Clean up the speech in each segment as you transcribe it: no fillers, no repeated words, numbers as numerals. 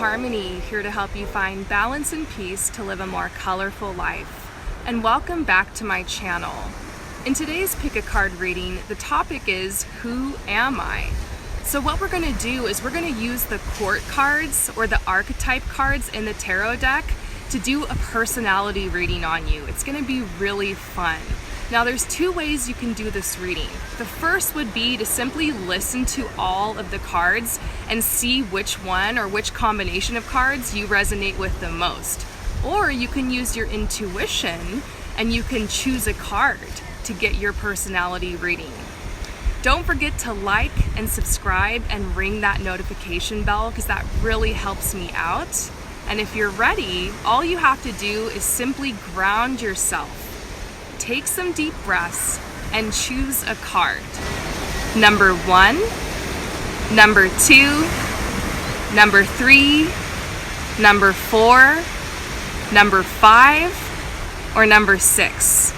Harmony, here to help you find balance and peace to live a more colorful life. And welcome back to my channel. In today's Pick a Card reading, the topic is, who am I? So what we're going to do is we're going to use the court cards or the archetype cards in the tarot deck to do a personality reading on you. It's going to be really fun. Now there's two ways you can do this reading. The first would be to simply listen to all of the cards and see which one or which combination of cards you resonate with the most. Or you can use your intuition and you can choose a card to get your personality reading. Don't forget to like and subscribe and ring that notification bell because that really helps me out. And if you're ready, all you have to do is simply ground yourself. Take some deep breaths and choose a card. Number 1, number 2, number 3, number 4, number 5, or number 6.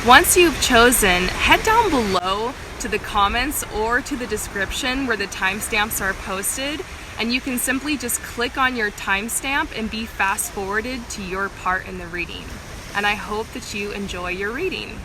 Once you've chosen, head down below to the comments or to the description where the timestamps are posted, and you can simply just click on your timestamp and be fast forwarded to your part in the reading. And I hope that you enjoy your reading.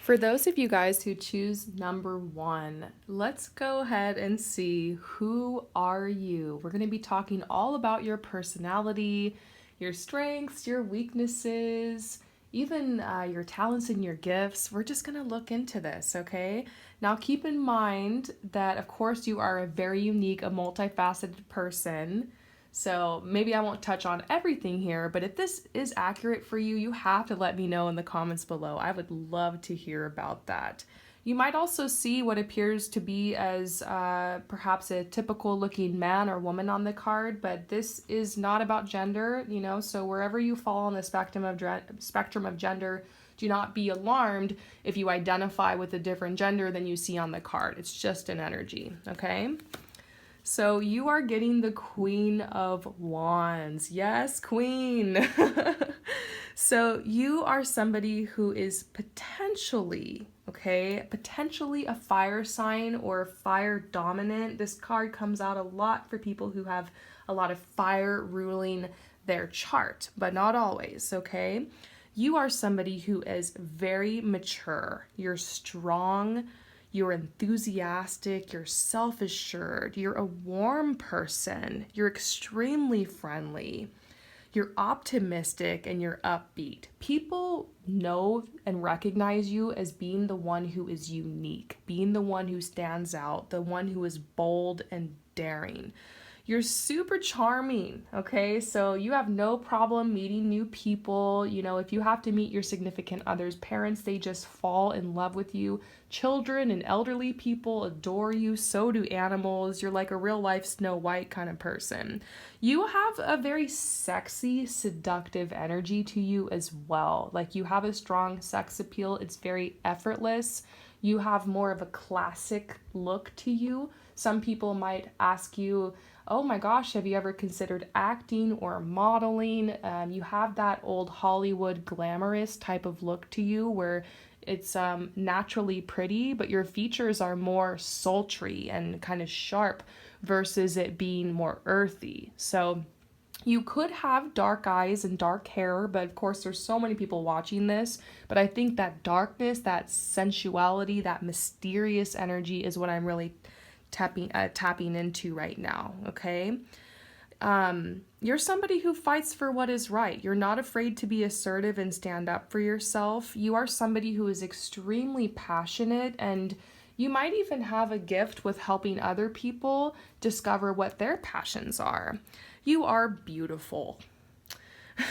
For those of you guys who choose number 1, let's go ahead and see, who are you? We're going to be talking all about your personality, your strengths, your weaknesses, even your talents and your gifts. We're just going to look into this, okay? Now keep in mind that, of course, you are a very unique, a multifaceted person. So maybe I won't touch on everything here, but if this is accurate for you, you have to let me know in the comments below. I would love to hear about that. You might also see what appears to be as perhaps a typical looking man or woman on the card, but this is not about gender, so wherever you fall on the spectrum of gender, do not be alarmed if you identify with a different gender than you see on the card. It's just an energy, okay? So you are getting the Queen of Wands. Yes, Queen. So you are somebody who is potentially a fire sign or fire dominant. This card comes out a lot for people who have a lot of fire ruling their chart, but not always, okay? You are somebody who is very mature. You're strong. You're enthusiastic, you're self-assured, you're a warm person, you're extremely friendly, you're optimistic, and you're upbeat. People know and recognize you as being the one who is unique, being the one who stands out, the one who is bold and daring. You're super charming, okay? So you have no problem meeting new people. If you have to meet your significant other's parents, they just fall in love with you. Children and elderly people adore you. So do animals. You're like a real life Snow White kind of person. You have a very sexy, seductive energy to you as well. Like, you have a strong sex appeal. It's very effortless. You have more of a classic look to you. Some people might ask you, oh my gosh, have you ever considered acting or modeling? You have that old Hollywood glamorous type of look to you where it's naturally pretty, but your features are more sultry and kind of sharp versus it being more earthy. So you could have dark eyes and dark hair, but of course there's so many people watching this, but I think that darkness, that sensuality, that mysterious energy is what I'm really tapping into right now, okay? You're somebody who fights for what is right. You're not afraid to be assertive and stand up for yourself. You are somebody who is extremely passionate, and you might even have a gift with helping other people discover what their passions are. You are beautiful.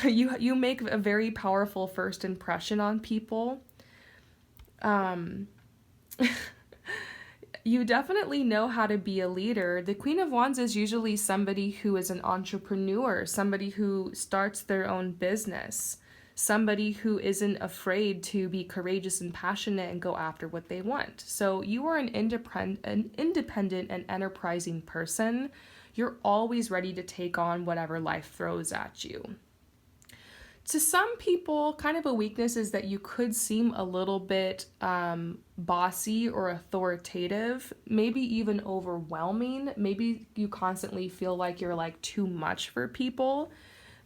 You make a very powerful first impression on people. You definitely know how to be a leader. The Queen of Wands is usually somebody who is an entrepreneur, somebody who starts their own business, somebody who isn't afraid to be courageous and passionate and go after what they want. So you are an independent and enterprising person. You're always ready to take on whatever life throws at you. To some people, kind of a weakness is that you could seem a little bit bossy or authoritative, maybe even overwhelming. Maybe you constantly feel like you're like too much for people.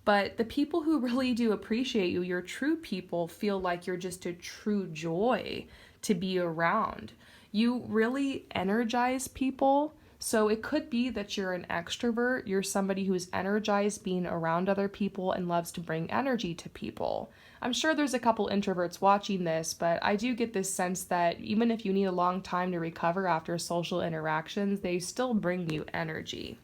But the people who really do appreciate you, your true people, feel like you're just a true joy to be around. You really energize people. So it could be that you're an extrovert, you're somebody who's energized being around other people and loves to bring energy to people. I'm sure there's a couple introverts watching this, but I do get this sense that even if you need a long time to recover after social interactions, they still bring you energy.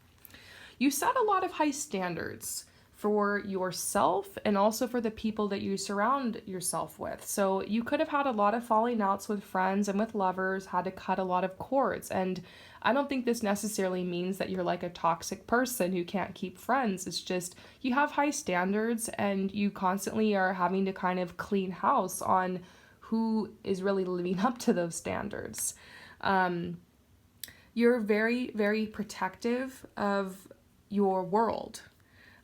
You set a lot of high standards for yourself and also for the people that you surround yourself with. So you could have had a lot of falling outs with friends and with lovers, had to cut a lot of cords. And I don't think this necessarily means that you're like a toxic person who can't keep friends. It's just you have high standards and you constantly are having to kind of clean house on who is really living up to those standards. You're very, very protective of your world.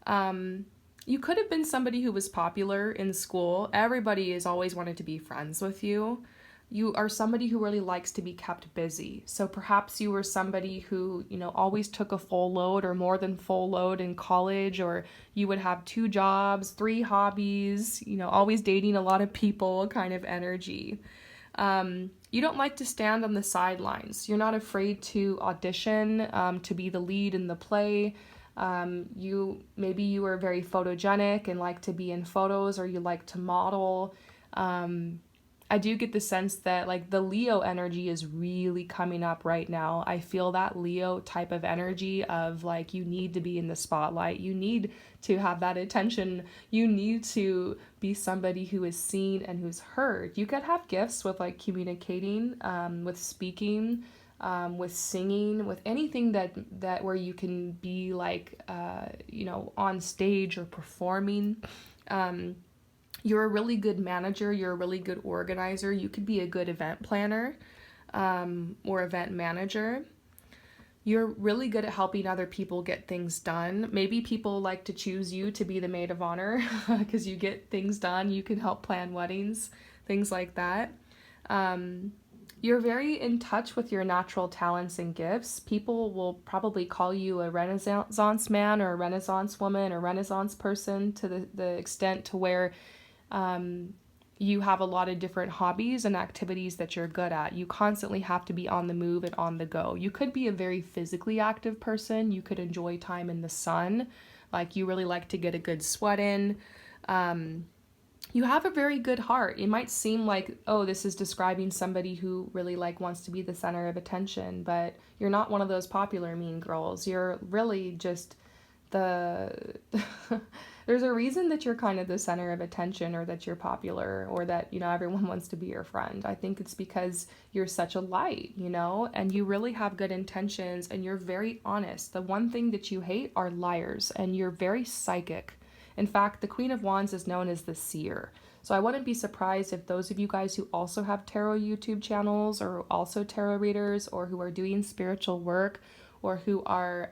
You could have been somebody who was popular in school. Everybody is always wanted to be friends with you. You are somebody who really likes to be kept busy. So perhaps you were somebody who, always took a full load or more than full load in college, or you would have 2 jobs, 3 hobbies, always dating a lot of people kind of energy. You don't like to stand on the sidelines. You're not afraid to audition to be the lead in the play. Maybe you are very photogenic and like to be in photos, or you like to model. I do get the sense that like the Leo energy is really coming up right now. I feel that Leo type of energy of like you need to be in the spotlight. You need to have that attention. You need to be somebody who is seen and who's heard. You could have gifts with like communicating, with speaking, with singing, with anything that where you can be like on stage or performing. You're a really good manager, you're a really good organizer. You could be a good event planner or event manager. You're really good at helping other people get things done. Maybe people like to choose you to be the maid of honor because you get things done. You can help plan weddings, things like that. You're very in touch with your natural talents and gifts. People will probably call you a Renaissance man or a Renaissance woman or Renaissance person to the extent to where you have a lot of different hobbies and activities that you're good at. You constantly have to be on the move and on the go. You could be a very physically active person. You could enjoy time in the sun. Like you really like to get a good sweat in. You have a very good heart. It might seem like, oh, this is describing somebody who really like wants to be the center of attention, but you're not one of those popular mean girls. You're really just there's a reason that you're kind of the center of attention, or that you're popular, or that everyone wants to be your friend. I think it's because you're such a light, and you really have good intentions and you're very honest. The one thing that you hate are liars, and you're very psychic. In fact, the Queen of Wands is known as the seer. So I wouldn't be surprised if those of you guys who also have tarot YouTube channels, or also tarot readers, or who are doing spiritual work, or who are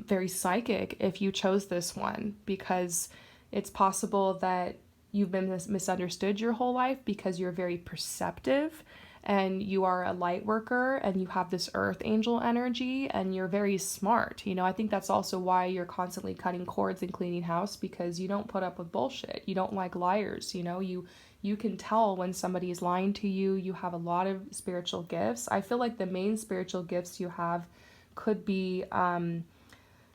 very psychic, if you chose this one, because it's possible that you've been misunderstood your whole life because you're very perceptive and you are a light worker and you have this earth angel energy and you're very smart. I think that's also why you're constantly cutting cords and cleaning house, because you don't put up with bullshit. You don't like liars. You can tell when somebody is lying to you. You have a lot of spiritual gifts. I feel like the main spiritual gifts you have could be,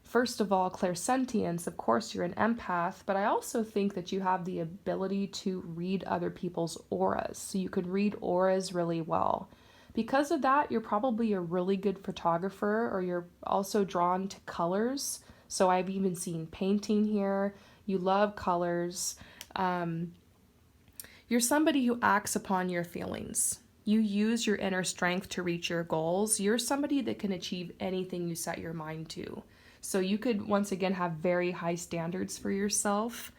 first of all, clairsentience. Of course, you're an empath, but I also think that you have the ability to read other people's auras. So you could read auras really well. Because of that, you're probably a really good photographer, or you're also drawn to colors. So I've even seen painting here. You love colors. You're somebody who acts upon your feelings. You use your inner strength to reach your goals. You're somebody that can achieve anything you set your mind to. So you could, once again, have very high standards for yourself.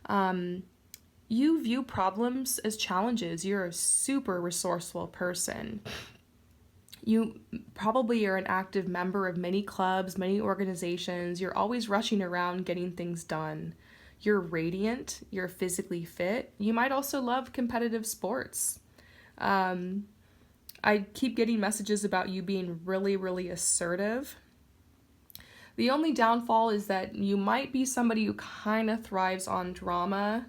You view problems as challenges. You're a super resourceful person. You probably are an active member of many clubs, many organizations. You're always rushing around getting things done. You're radiant, you're physically fit. You might also love competitive sports. I keep getting messages about you being really, really assertive. The only downfall is that you might be somebody who kind of thrives on drama.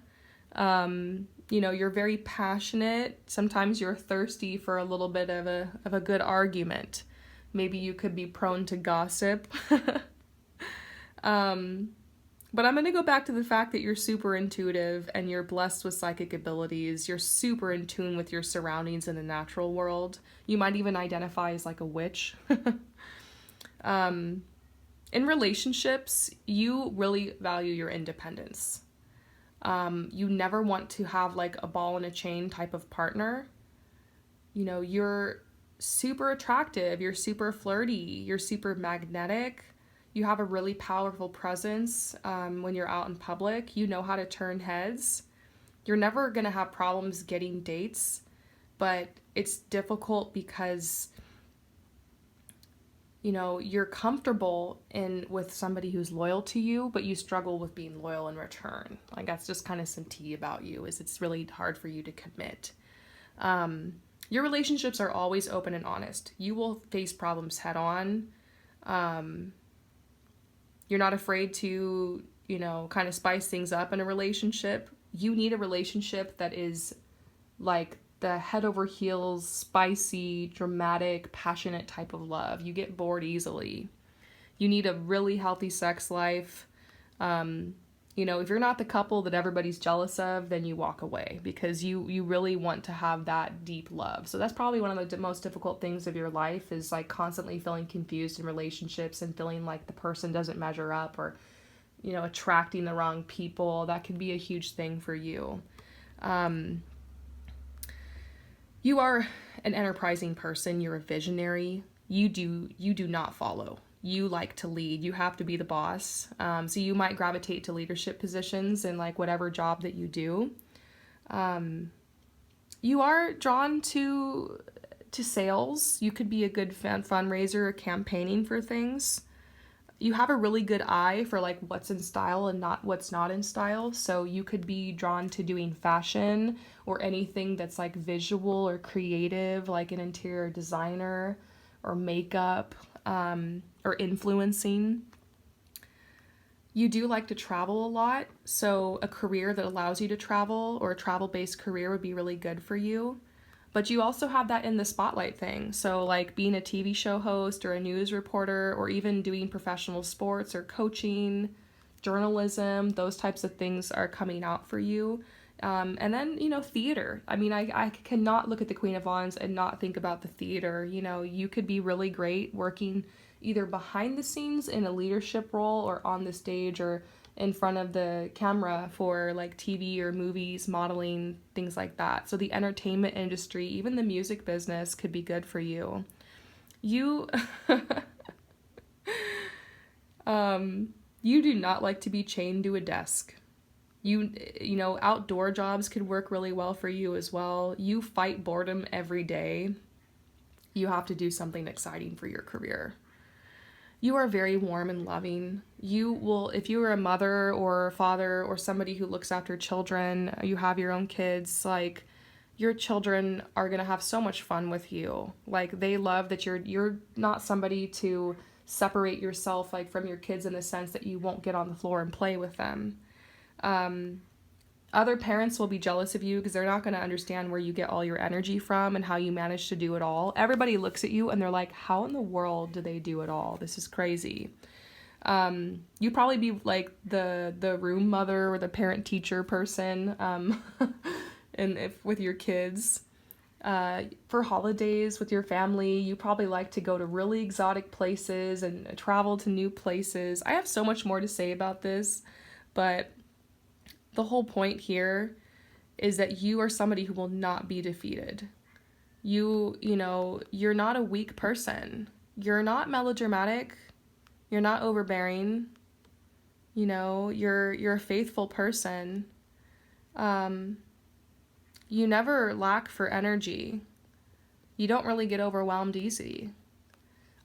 You're very passionate. Sometimes you're thirsty for a little bit of a good argument. Maybe you could be prone to gossip. But I'm going to go back to the fact that you're super intuitive and you're blessed with psychic abilities. You're super in tune with your surroundings in the natural world. You might even identify as like a witch. In relationships, you really value your independence. You never want to have like a ball and a chain type of partner. You're super attractive. You're super flirty. You're super magnetic. You have a really powerful presence when you're out in public. You know how to turn heads. You're never going to have problems getting dates, but it's difficult because, you're comfortable with somebody who's loyal to you, but you struggle with being loyal in return. Like, that's just kind of some tea about you, is it's really hard for you to commit. Your relationships are always open and honest. You will face problems head on. You're not afraid to, kind of spice things up in a relationship. You need a relationship that is like the head over heels, spicy, dramatic, passionate type of love. You get bored easily. You need a really healthy sex life. If you're not the couple that everybody's jealous of, then you walk away because you really want to have that deep love. So that's probably one of the most difficult things of your life, is like constantly feeling confused in relationships and feeling like the person doesn't measure up, or, attracting the wrong people. That could be a huge thing for you. You are an enterprising person. You're a visionary. You do not follow. You like to lead. You have to be the boss. So you might gravitate to leadership positions in like whatever job that you do. You are drawn to sales. You could be a good fundraiser or campaigning for things. You have a really good eye for like what's in style and not what's not in style. So you could be drawn to doing fashion or anything that's like visual or creative, like an interior designer or makeup, or influencing. You do like to travel a lot, so a career that allows you to travel, or a travel-based career, would be really good for you. But you also have that in the spotlight thing, so like being a TV show host or a news reporter, or even doing professional sports or coaching, journalism, those types of things are coming out for you. And then, theater. I mean, I cannot look at the Queen of Wands and not think about the theater. You could be really great working either behind the scenes in a leadership role, or on the stage, or in front of the camera for like TV or movies, modeling, things like that. So the entertainment industry, even the music business, could be good for you. You you do not like to be chained to a desk. Outdoor jobs could work really well for you as well. You fight boredom every day. You have to do something exciting for your career. You are very warm and loving. You will, if you are a mother or a father or somebody who looks after children, you have your own kids, like, your children are going to have so much fun with you. Like, they love that you're not somebody to separate yourself like from your kids, in the sense that you won't get on the floor and play with them. Other parents will be jealous of you because they're not going to understand where you get all your energy from and how you manage to do it all. Everybody looks at you and they're like, how in the world do they do it all? This is crazy. You probably be like the room mother or the parent teacher person, and if with your kids. For holidays with your family, you probably like to go to really exotic places and travel to new places. I have so much more to say about this, but the whole point here is that you are somebody who will not be defeated. You're not a weak person. You're not melodramatic. You're not overbearing. You're a faithful person. You never lack for energy. You don't really get overwhelmed easy.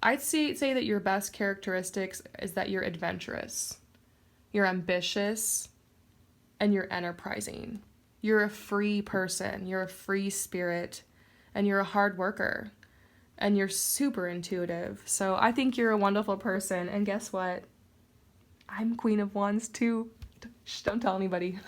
I'd say that your best characteristics is that you're adventurous. You're ambitious. and you're enterprising. You're a free person, you're a free spirit, and you're a hard worker, and you're super intuitive. So I think you're a wonderful person. And guess what? I'm Queen of Wands too. Shh, don't tell anybody.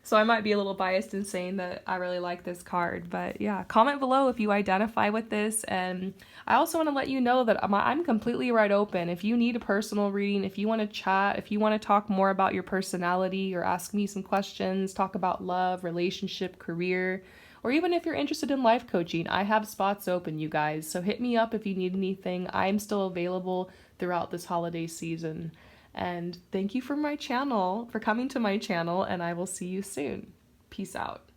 So I might be a little biased in saying that I really like this card, but yeah, comment below if you identify with this. And I also want to let you know that I'm completely right open. If you need a personal reading, if you want to chat, if you want to talk more about your personality or ask me some questions, talk about love, relationship, career, or even if you're interested in life coaching, I have spots open, you guys. So hit me up if you need anything. I'm still available throughout this holiday season. And thank you for coming to my channel, and I will see you soon. Peace out.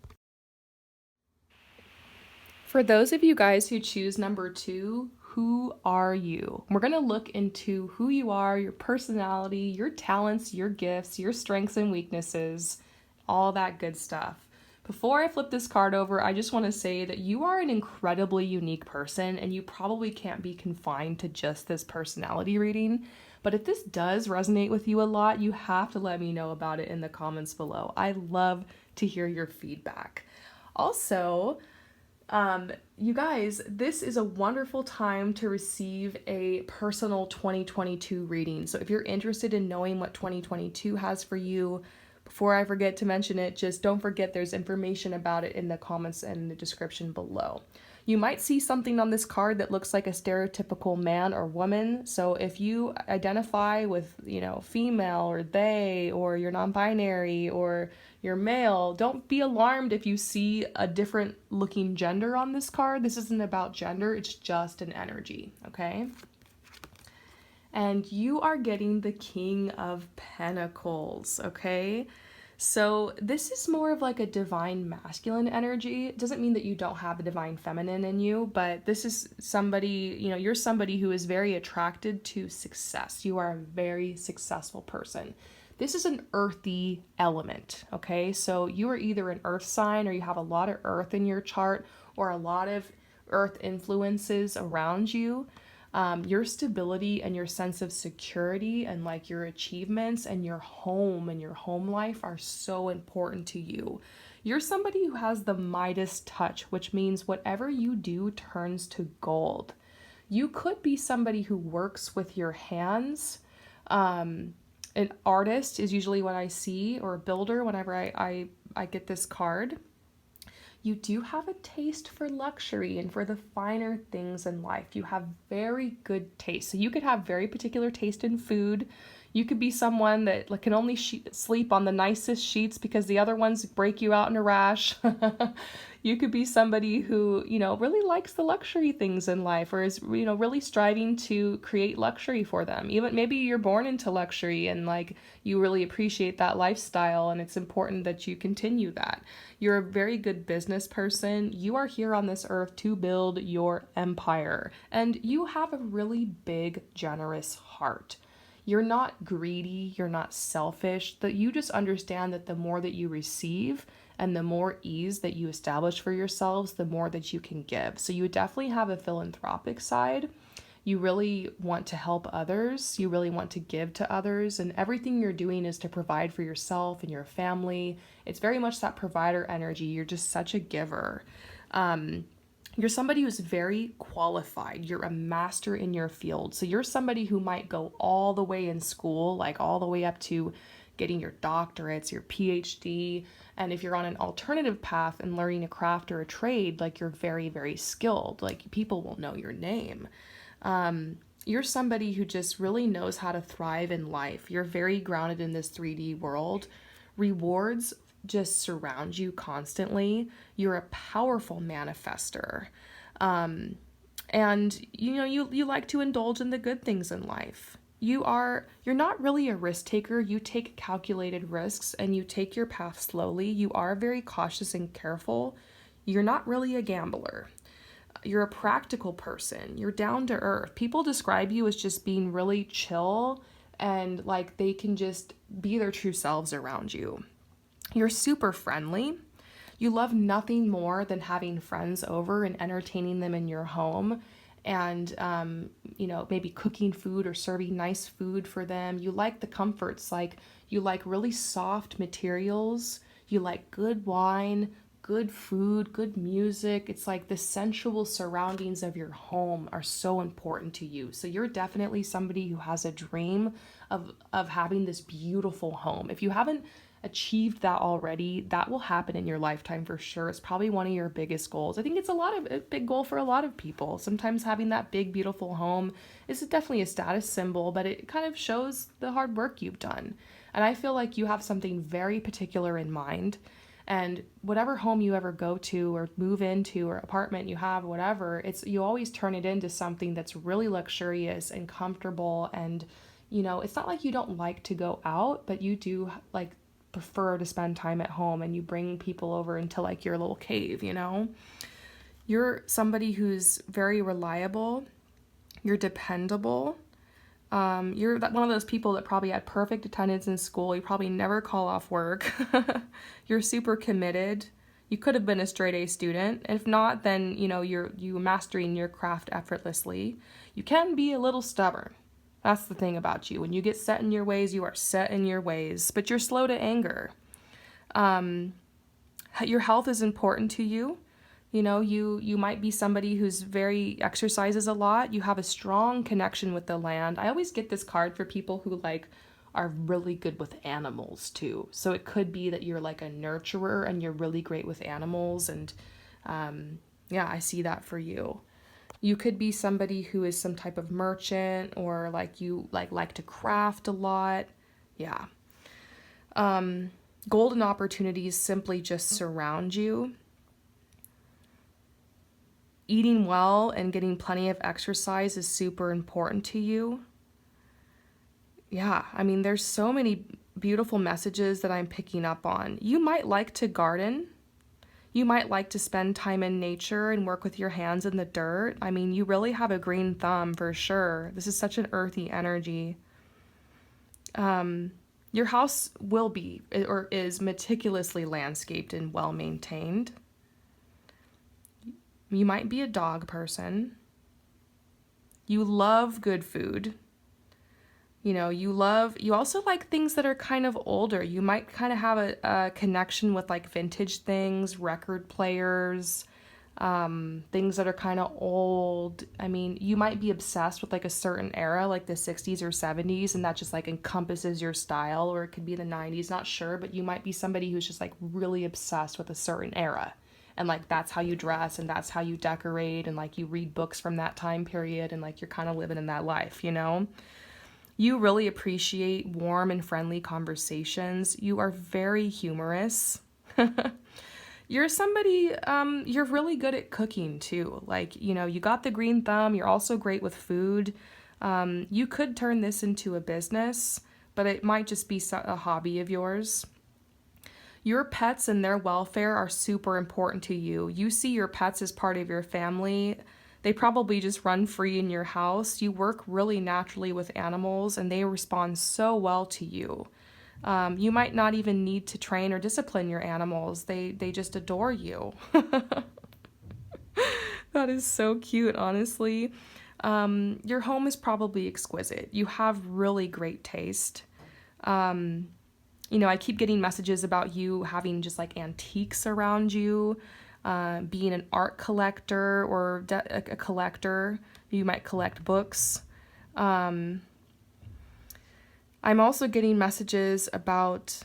For those of you guys who choose number 2, who are you? We're going to look into who you are, your personality, your talents, your gifts, your strengths and weaknesses, all that good stuff. Before I flip this card over, I just want to say that you are an incredibly unique person, and you probably can't be confined to just this personality reading. But if this does resonate with you a lot, you have to let me know about it in the comments below. I love to hear your feedback. Also, you guys, this is a wonderful time to receive a personal 2022 reading. So if you're interested in knowing what 2022 has for you, before I forget to mention it, just don't forget there's information about it in the comments and the description below. You might see something on this card that looks like a stereotypical man or woman. So if you identify with, female or they, or you're non-binary or you're male, don't be alarmed if you see a different looking gender on this card. This isn't about gender, it's just an energy, okay? And you are getting the King of Pentacles, okay? So this is more of like a divine masculine energy. It doesn't mean that you don't have a divine feminine in you, but this is somebody, you're somebody who is very attracted to success. You are a very successful person. This is an earthy element, okay? So you are either an earth sign, or you have a lot of earth in your chart, or a lot of earth influences around you. Your stability and your sense of security and like your achievements and your home life are so important to you. You're somebody who has the Midas touch, which means whatever you do turns to gold. You could be somebody who works with your hands. An artist is usually what I see, or a builder whenever I get this card. You do have a taste for luxury and for the finer things in life. You have very good taste. So you could have very particular taste in food. You could be someone that can only sleep on the nicest sheets because the other ones break you out in a rash. You could be somebody who, really likes the luxury things in life, or is, really striving to create luxury for them. Even maybe you're born into luxury and you really appreciate that lifestyle, and it's important that you continue that. You're a very good business person. You are here on this earth to build your empire, and you have a really big, generous heart. You're not greedy, you're not selfish, that you just understand that the more that you receive and the more ease that you establish for yourselves, the more that you can give. So you definitely have a philanthropic side. You really want to help others. You really want to give to others, and everything you're doing is to provide for yourself and your family. It's very much that provider energy. You're just such a giver. You're somebody who's very qualified. You're a master in your field. So you're somebody who might go all the way in school, all the way up to getting your doctorates, your PhD. And if you're on an alternative path and learning a craft or a trade, you're very, very skilled. People will know your name. You're somebody who just really knows how to thrive in life. You're very grounded in this 3D world. Rewards just surround you constantly. You're a powerful manifester. And you like to indulge in the good things in life. You're not really a risk taker. You take calculated risks and you take your path slowly. You are very cautious and careful. You're not really a gambler. You're a practical person. You're down to earth. People describe you as just being really chill and they can just be their true selves around you. You're super friendly. You love nothing more than having friends over and entertaining them in your home. and, maybe cooking food or serving nice food for them. You like the comforts, like you like really soft materials. You like good wine, good food, good music. It's like the sensual surroundings of your home are so important to you. So you're definitely somebody who has a dream of having this beautiful home. If you haven't achieved that already, that will happen in your lifetime for sure. It's probably one of your biggest goals. I think it's a big goal for a lot of people. Sometimes having that big, beautiful home is definitely a status symbol, but it kind of shows the hard work you've done. And I feel like you have something very particular in mind. And whatever home you ever go to or move into or apartment you have, whatever, you always turn it into something that's really luxurious and comfortable. And, it's not like you don't like to go out, but you do like prefer to spend time at home, and you bring people over into like your little cave. You're somebody who's very reliable. You're dependable. You're one of those people that probably had perfect attendance in school. You probably never call off work. You're super committed. You could have been a straight A student. If not, then, you're mastering your craft effortlessly. You can be a little stubborn. That's the thing about you. When you get set in your ways, you are set in your ways, but you're slow to anger. Your health is important to you. You might be somebody who's exercises a lot. You have a strong connection with the land. I always get this card for people who are really good with animals too. So it could be that you're like a nurturer and you're really great with animals. And I see that for you. You could be somebody who is some type of merchant, or you like to craft a lot. Yeah. Golden opportunities simply just surround you. Eating well and getting plenty of exercise is super important to you. Yeah, I mean, there's so many beautiful messages that I'm picking up on. You might like to garden. You might like to spend time in nature and work with your hands in the dirt. I mean, you really have a green thumb for sure. This is such an earthy energy. Your house will be or is meticulously landscaped and well maintained. You might be a dog person. You love good food. You also like things that are kind of older. You might kind of have a connection with like vintage things, record players, things that are kind of old. I mean, you might be obsessed with like a certain era, like the 60s or 70s, and that just like encompasses your style, or it could be the 90s, not sure, but you might be somebody who's just like really obsessed with a certain era. And like that's how you dress and that's how you decorate, and like you read books from that time period, and like you're kind of living in that life, You really appreciate warm and friendly conversations. You are very humorous. You're somebody, you're really good at cooking too. Like, you got the green thumb. You're also great with food. You could turn this into a business, but it might just be a hobby of yours. Your pets and their welfare are super important to you. You see your pets as part of your family. They probably just run free in your house. You work really naturally with animals, and they respond so well to you. You might not even need to train or discipline your animals. They just adore you. That is so cute, honestly. Your home is probably exquisite. You have really great taste. I keep getting messages about you having just like antiques around you, being an art collector or a collector. You might collect books. I'm also getting messages about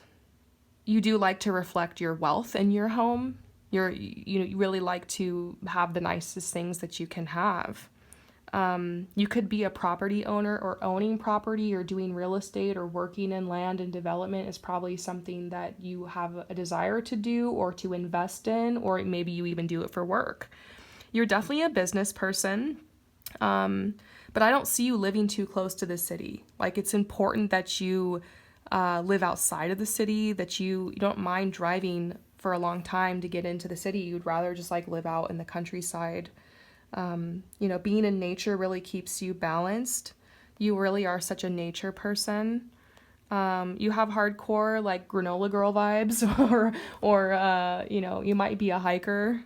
you do like to reflect your wealth in your home. You really like to have the nicest things that you can have. You could be a property owner, or owning property, or doing real estate, or working in land and development is probably something that you have a desire to do or to invest in, or maybe you even do it for work. You're definitely a business person, but I don't see you living too close to the city. Like, it's important that you live outside of the city, that you don't mind driving for a long time to get into the city. You'd rather just like live out in the countryside. Being in nature really keeps you balanced. You really are such a nature person. You have hardcore like granola girl vibes, or you might be a hiker.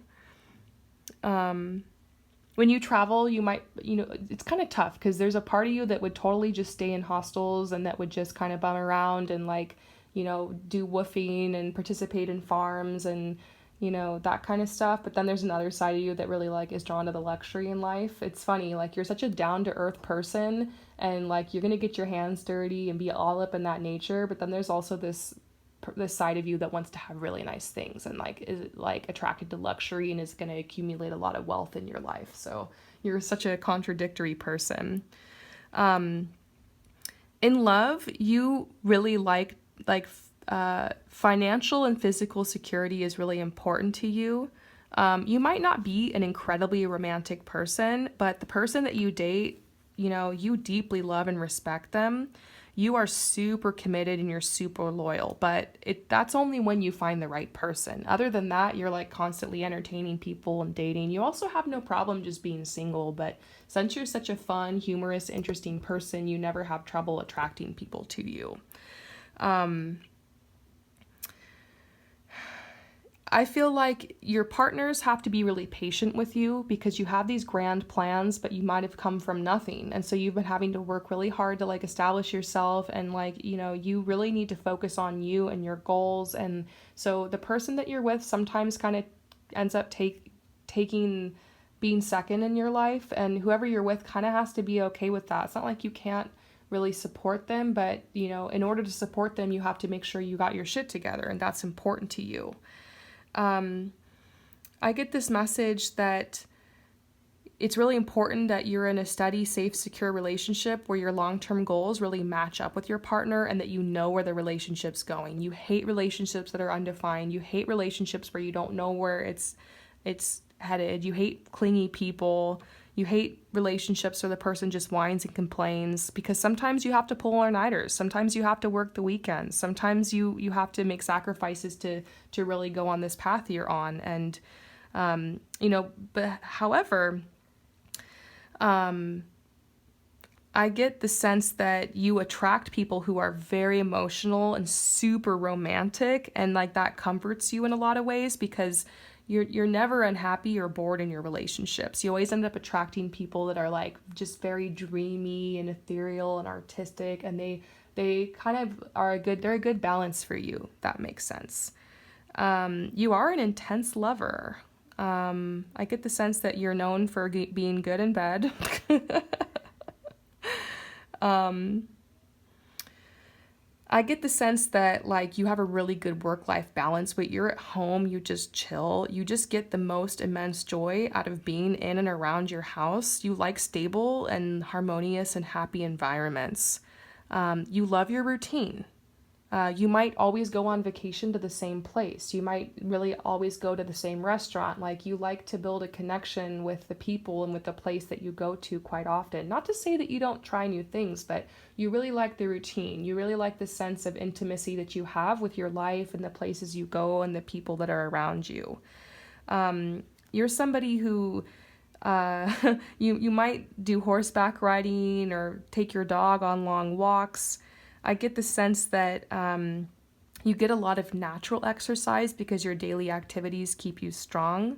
when you travel, you might, it's kind of tough because there's a part of you that would totally just stay in hostels and that would just kind of bum around and like, do woofing and participate in farms and, that kind of stuff. But then there's another side of you that really like is drawn to the luxury in life. It's funny, like you're such a down to earth person and like you're going to get your hands dirty and be all up in that nature. But then there's also this side of you that wants to have really nice things and like is like attracted to luxury and is going to accumulate a lot of wealth in your life. So you're such a contradictory person. In love, you really like financial and physical security is really important to you. You might not be an incredibly romantic person, but the person that you date, you deeply love and respect them. You are super committed and you're super loyal, but that's only when you find the right person. Other than that, you're like constantly entertaining people and dating. You also have no problem just being single, but since you're such a fun, humorous, interesting person, you never have trouble attracting people to you. I feel like your partners have to be really patient with you because you have these grand plans, but you might have come from nothing. And so you've been having to work really hard to like establish yourself and like, you really need to focus on you and your goals. And so the person that you're with sometimes kind of ends up taking being second in your life, and whoever you're with kind of has to be okay with that. It's not like you can't really support them, but in order to support them, you have to make sure you got your shit together, and that's important to you. I get this message that it's really important that you're in a steady, safe, secure relationship where your long-term goals really match up with your partner and that you know where the relationship's going. You hate relationships that are undefined. You hate relationships where you don't know where it's headed. You hate clingy people. You hate relationships where the person just whines and complains, because sometimes you have to pull all-nighters. Sometimes you have to work the weekends. Sometimes you have to make sacrifices to really go on this path you're on. And, but however, I get the sense that you attract people who are very emotional and super romantic, and like that comforts you in a lot of ways because you're never unhappy or bored in your relationships. You always end up attracting people that are like just very dreamy and ethereal and artistic, and they kind of they're a good balance for you. That makes sense. You are an intense lover. I get the sense that you're known for being good in bed. I get the sense that like you have a really good work-life balance, but you're at home, you just chill. You just get the most immense joy out of being in and around your house. You like stable and harmonious and happy environments. You love your routine. You might always go on vacation to the same place. You might really always go to the same restaurant. Like you like to build a connection with the people and with the place that you go to quite often. Not to say that you don't try new things, but you really like the routine. You really like the sense of intimacy that you have with your life and the places you go and the people that are around you. You're somebody who you might do horseback riding or take your dog on long walks. I get the sense that you get a lot of natural exercise because your daily activities keep you strong.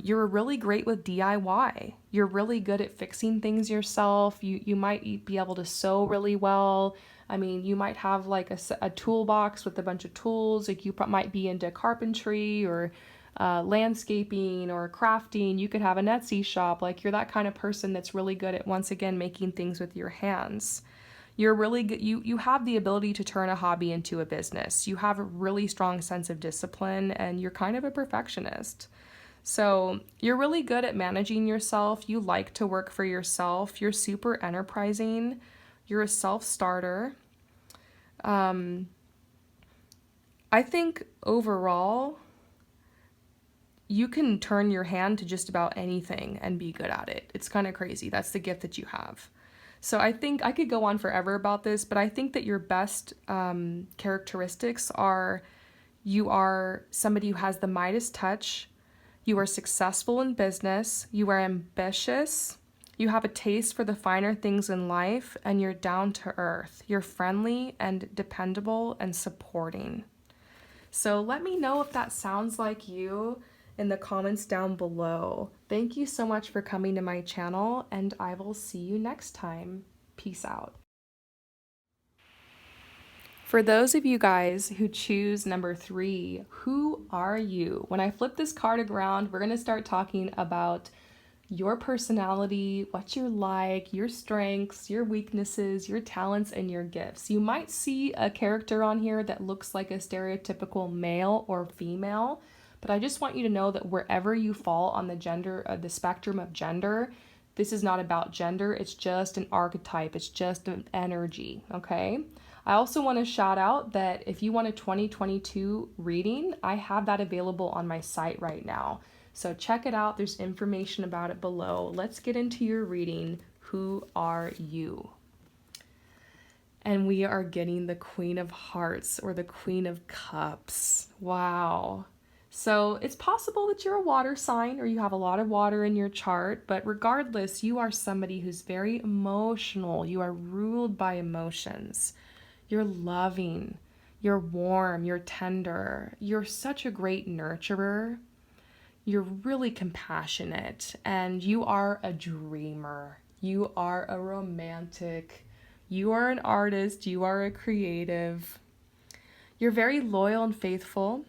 You're really great with DIY. You're really good at fixing things yourself. You might be able to sew really well. I mean, you might have like a toolbox with a bunch of tools. Like you might be into carpentry or landscaping or crafting. You could have an Etsy shop. Like you're that kind of person that's really good at, once again, making things with your hands. You're really good. You have the ability to turn a hobby into a business. You have a really strong sense of discipline, and you're kind of a perfectionist. So you're really good at managing yourself. You like to work for yourself. You're super enterprising. You're a self-starter. I think overall, you can turn your hand to just about anything and be good at it. It's kind of crazy. That's the gift that you have. So I think I could go on forever about this, but I think that your best characteristics are you are somebody who has the Midas touch, you are successful in business, you are ambitious, you have a taste for the finer things in life, and you're down to earth. You're friendly and dependable and supporting. So let me know if that sounds like you. in the comments down below. Thank you so much for coming to my channel, and I will see you next time. Peace out. For those of you guys who choose number 3, who are you? When I flip this card around, we're going to start talking about your personality, what you're like, your strengths, your weaknesses, your talents, and your gifts. You might see a character on here that looks like a stereotypical male or female, but I just want you to know that wherever you fall on the spectrum of gender, this is not about gender. It's just an archetype. It's just an energy, okay? I also want to shout out that if you want a 2022 reading, I have that available on my site right now. So check it out. There's information about it below. Let's get into your reading. Who are you? And we are getting the Queen of Hearts or the Queen of Cups. Wow. So it's possible that you're a water sign or you have a lot of water in your chart, but regardless, you are somebody who's very emotional. You are ruled by emotions. You're loving, you're warm, you're tender, you're such a great nurturer, you're really compassionate, and you are a dreamer, you are a romantic, you are an artist, you are a creative, you're very loyal and faithful,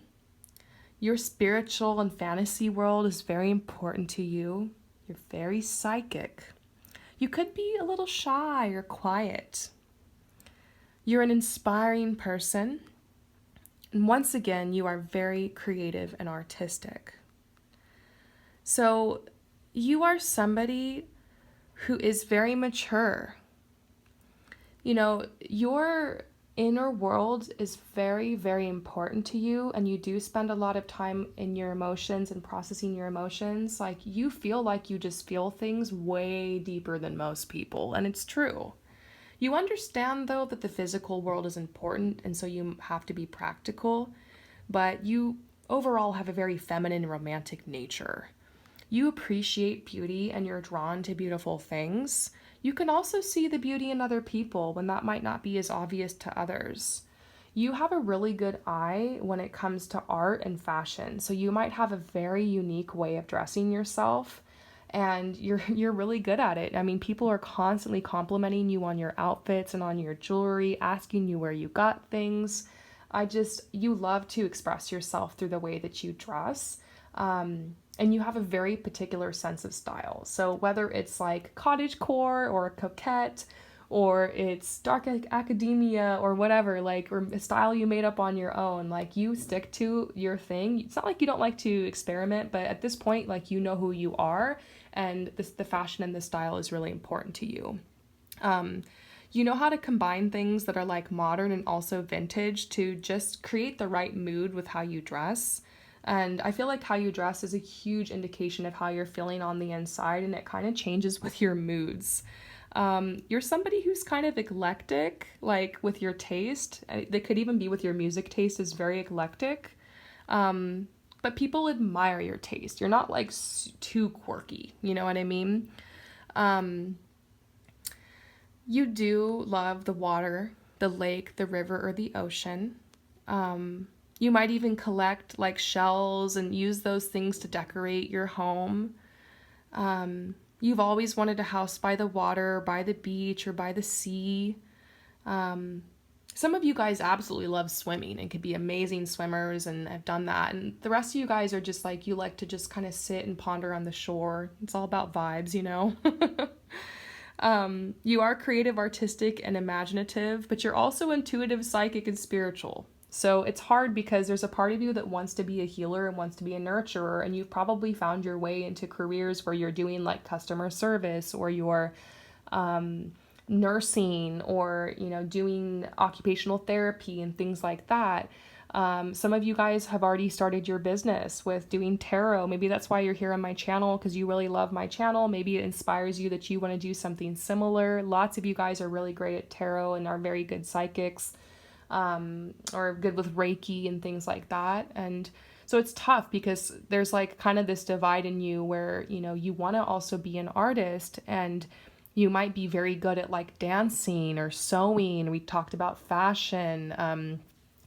your spiritual and fantasy world is very important to you, you're very psychic, you could be a little shy or quiet. You're an inspiring person, and once again, you are very creative and artistic. So you are somebody who is very mature. You know, your inner world is very, very important to you, and you do spend a lot of time in your emotions and processing your emotions. Like, you feel like you just feel things way deeper than most people, and it's true. You understand, though, that the physical world is important, and so you have to be practical, but you overall have a very feminine, romantic nature. You appreciate beauty and you're drawn to beautiful things. You can also see the beauty in other people when that might not be as obvious to others. You have a really good eye when it comes to art and fashion, so you might have a very unique way of dressing yourself. And you're really good at it. I mean, people are constantly complimenting you on your outfits and on your jewelry, asking you where you got things. You love to express yourself through the way that you dress. And you have a very particular sense of style. So whether it's like cottagecore or coquette, or it's dark academia or whatever, like, or a style you made up on your own, like, you stick to your thing. It's not like you don't like to experiment, but at this point, like, you know who you are, and the fashion and the style is really important to you. You know how to combine things that are like modern and also vintage to just create the right mood with how you dress. And I feel like how you dress is a huge indication of how you're feeling on the inside, and it kind of changes with your moods. You're somebody who's kind of eclectic, like with your taste. That could even be with your music taste is very eclectic. But people admire your taste. You're not like too quirky, you know what I mean? You do love the water, the lake, the river, or the ocean. You might even collect like shells and use those things to decorate your home. You've always wanted a house by the water, by the beach, or by the sea. Some of you guys absolutely love swimming and could be amazing swimmers and have done that. And the rest of you guys are just like, you like to just kind of sit and ponder on the shore. It's all about vibes, you know? You are creative, artistic, and imaginative, but you're also intuitive, psychic, and spiritual. So it's hard because there's a part of you that wants to be a healer and wants to be a nurturer, and you've probably found your way into careers where you're doing like customer service, or you're nursing, or, you know, doing occupational therapy and things like that. Some of you guys have already started your business with doing tarot. Maybe that's why you're here on my channel, because you really love my channel. Maybe it inspires you that you want to do something similar. Lots of you guys are really great at tarot and are very good psychics, or good with Reiki and things like that. And so it's tough because there's like kind of this divide in you where, you know, you want to also be an artist, and you might be very good at like dancing or sewing. We talked about fashion.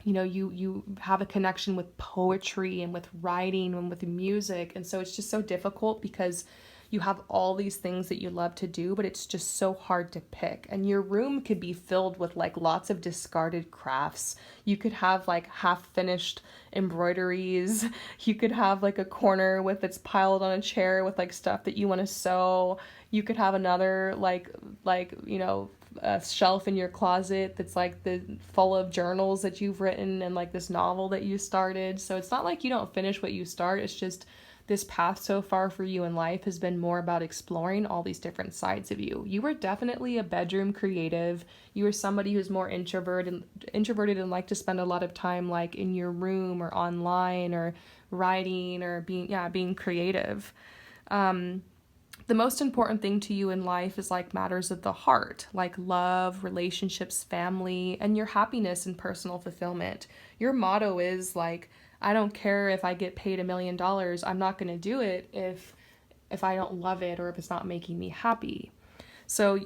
You have a connection with poetry and with writing and with music. And so it's just so difficult because you have all these things that you love to do, but it's just so hard to pick. And your room could be filled with like lots of discarded crafts. You could have like half finished embroideries. You could have like a corner with it's piled on a chair with like stuff that you want to sew. You could have another a shelf in your closet that's like the full of journals that you've written and like this novel that you started. So it's not like you don't finish what you start. It's just this path so far for you in life has been more about exploring all these different sides of you. You were definitely a bedroom creative. You were somebody who's more introverted and like to spend a lot of time like in your room or online or writing or being creative. The most important thing to you in life is like matters of the heart, like love, relationships, family, and your happiness and personal fulfillment. Your motto is like, I don't care if I get paid $1 million. I'm not going to do it if I don't love it or if it's not making me happy. So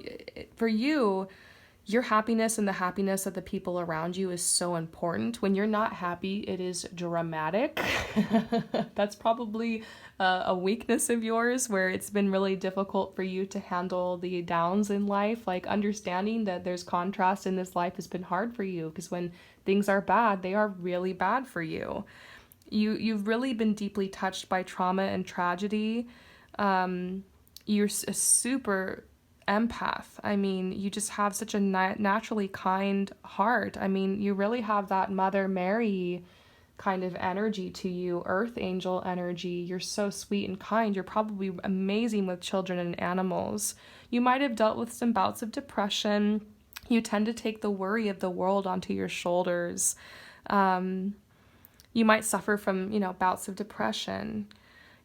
for you, your happiness and the happiness of the people around you is so important. When you're not happy, it is dramatic. That's probably a weakness of yours where it's been really difficult for you to handle the downs in life. Like understanding that there's contrast in this life has been hard for you because when things are bad, they are really bad for you. You've really been deeply touched by trauma and tragedy. You're a super empath. I mean, you just have such a naturally kind heart. I mean, you really have that Mother Mary kind of energy to you, earth angel energy. You're so sweet and kind. You're probably amazing with children and animals. You might have dealt with some bouts of depression. You tend to take the worry of the world onto your shoulders. You might suffer from, bouts of depression.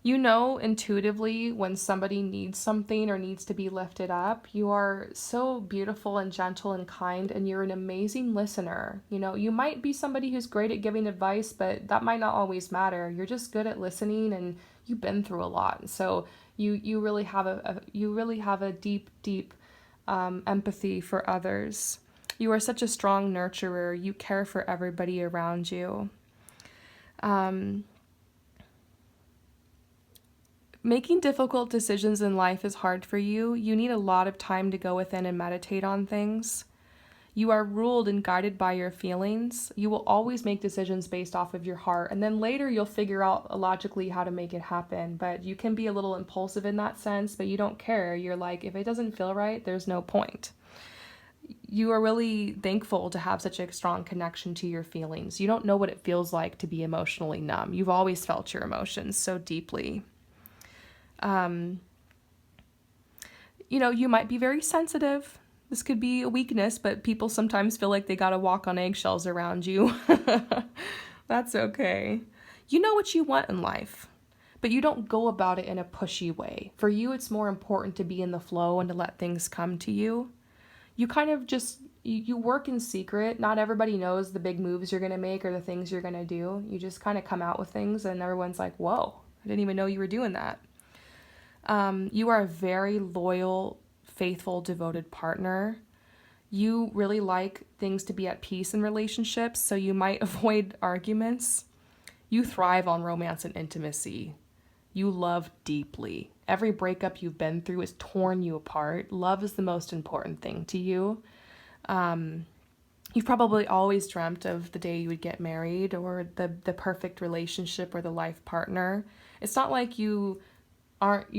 You know intuitively when somebody needs something or needs to be lifted up. You are so beautiful and gentle and kind, and you're an amazing listener. You might be somebody who's great at giving advice, but that might not always matter. You're just good at listening, and you've been through a lot. So you really have a deep empathy for others. You are such a strong nurturer. You care for everybody around you. Making difficult decisions in life is hard for you. You need a lot of time to go within and meditate on things. You are ruled and guided by your feelings. You will always make decisions based off of your heart, and then later you'll figure out logically how to make it happen. But you can be a little impulsive in that sense, but you don't care. You're like, if it doesn't feel right, there's no point. You are really thankful to have such a strong connection to your feelings. You don't know what it feels like to be emotionally numb. You've always felt your emotions so deeply. You might be very sensitive. This could be a weakness, but people sometimes feel like they gotta walk on eggshells around you. That's okay. You know what you want in life, but you don't go about it in a pushy way. For you, it's more important to be in the flow and to let things come to you. You kind of just, you work in secret. Not everybody knows the big moves you're going to make or the things you're going to do. You just kind of come out with things and everyone's like, whoa, I didn't even know you were doing that. You are a very loyal, faithful, devoted partner. You really like things to be at peace in relationships, so you might avoid arguments. You thrive on romance and intimacy. You love deeply. Every breakup you've been through has torn you apart. Love is the most important thing to you. You've probably always dreamt of the day you would get married or the perfect relationship or the life partner. It's not like you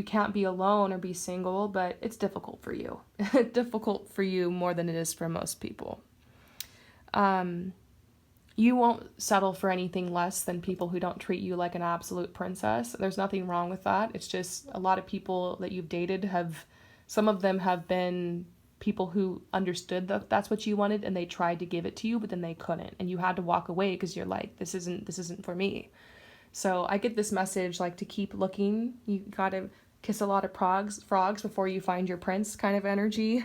can't be alone or be single, but it's difficult for you. Difficult for you more than it is for most people. You won't settle for anything less than people who don't treat you like an absolute princess. There's nothing wrong with that. It's just a lot of people that you've dated some of them have been people who understood that that's what you wanted and they tried to give it to you, but then they couldn't. And you had to walk away because you're like, this isn't for me. So I get this message like to keep looking. You gotta kiss a lot of frogs before you find your prince kind of energy.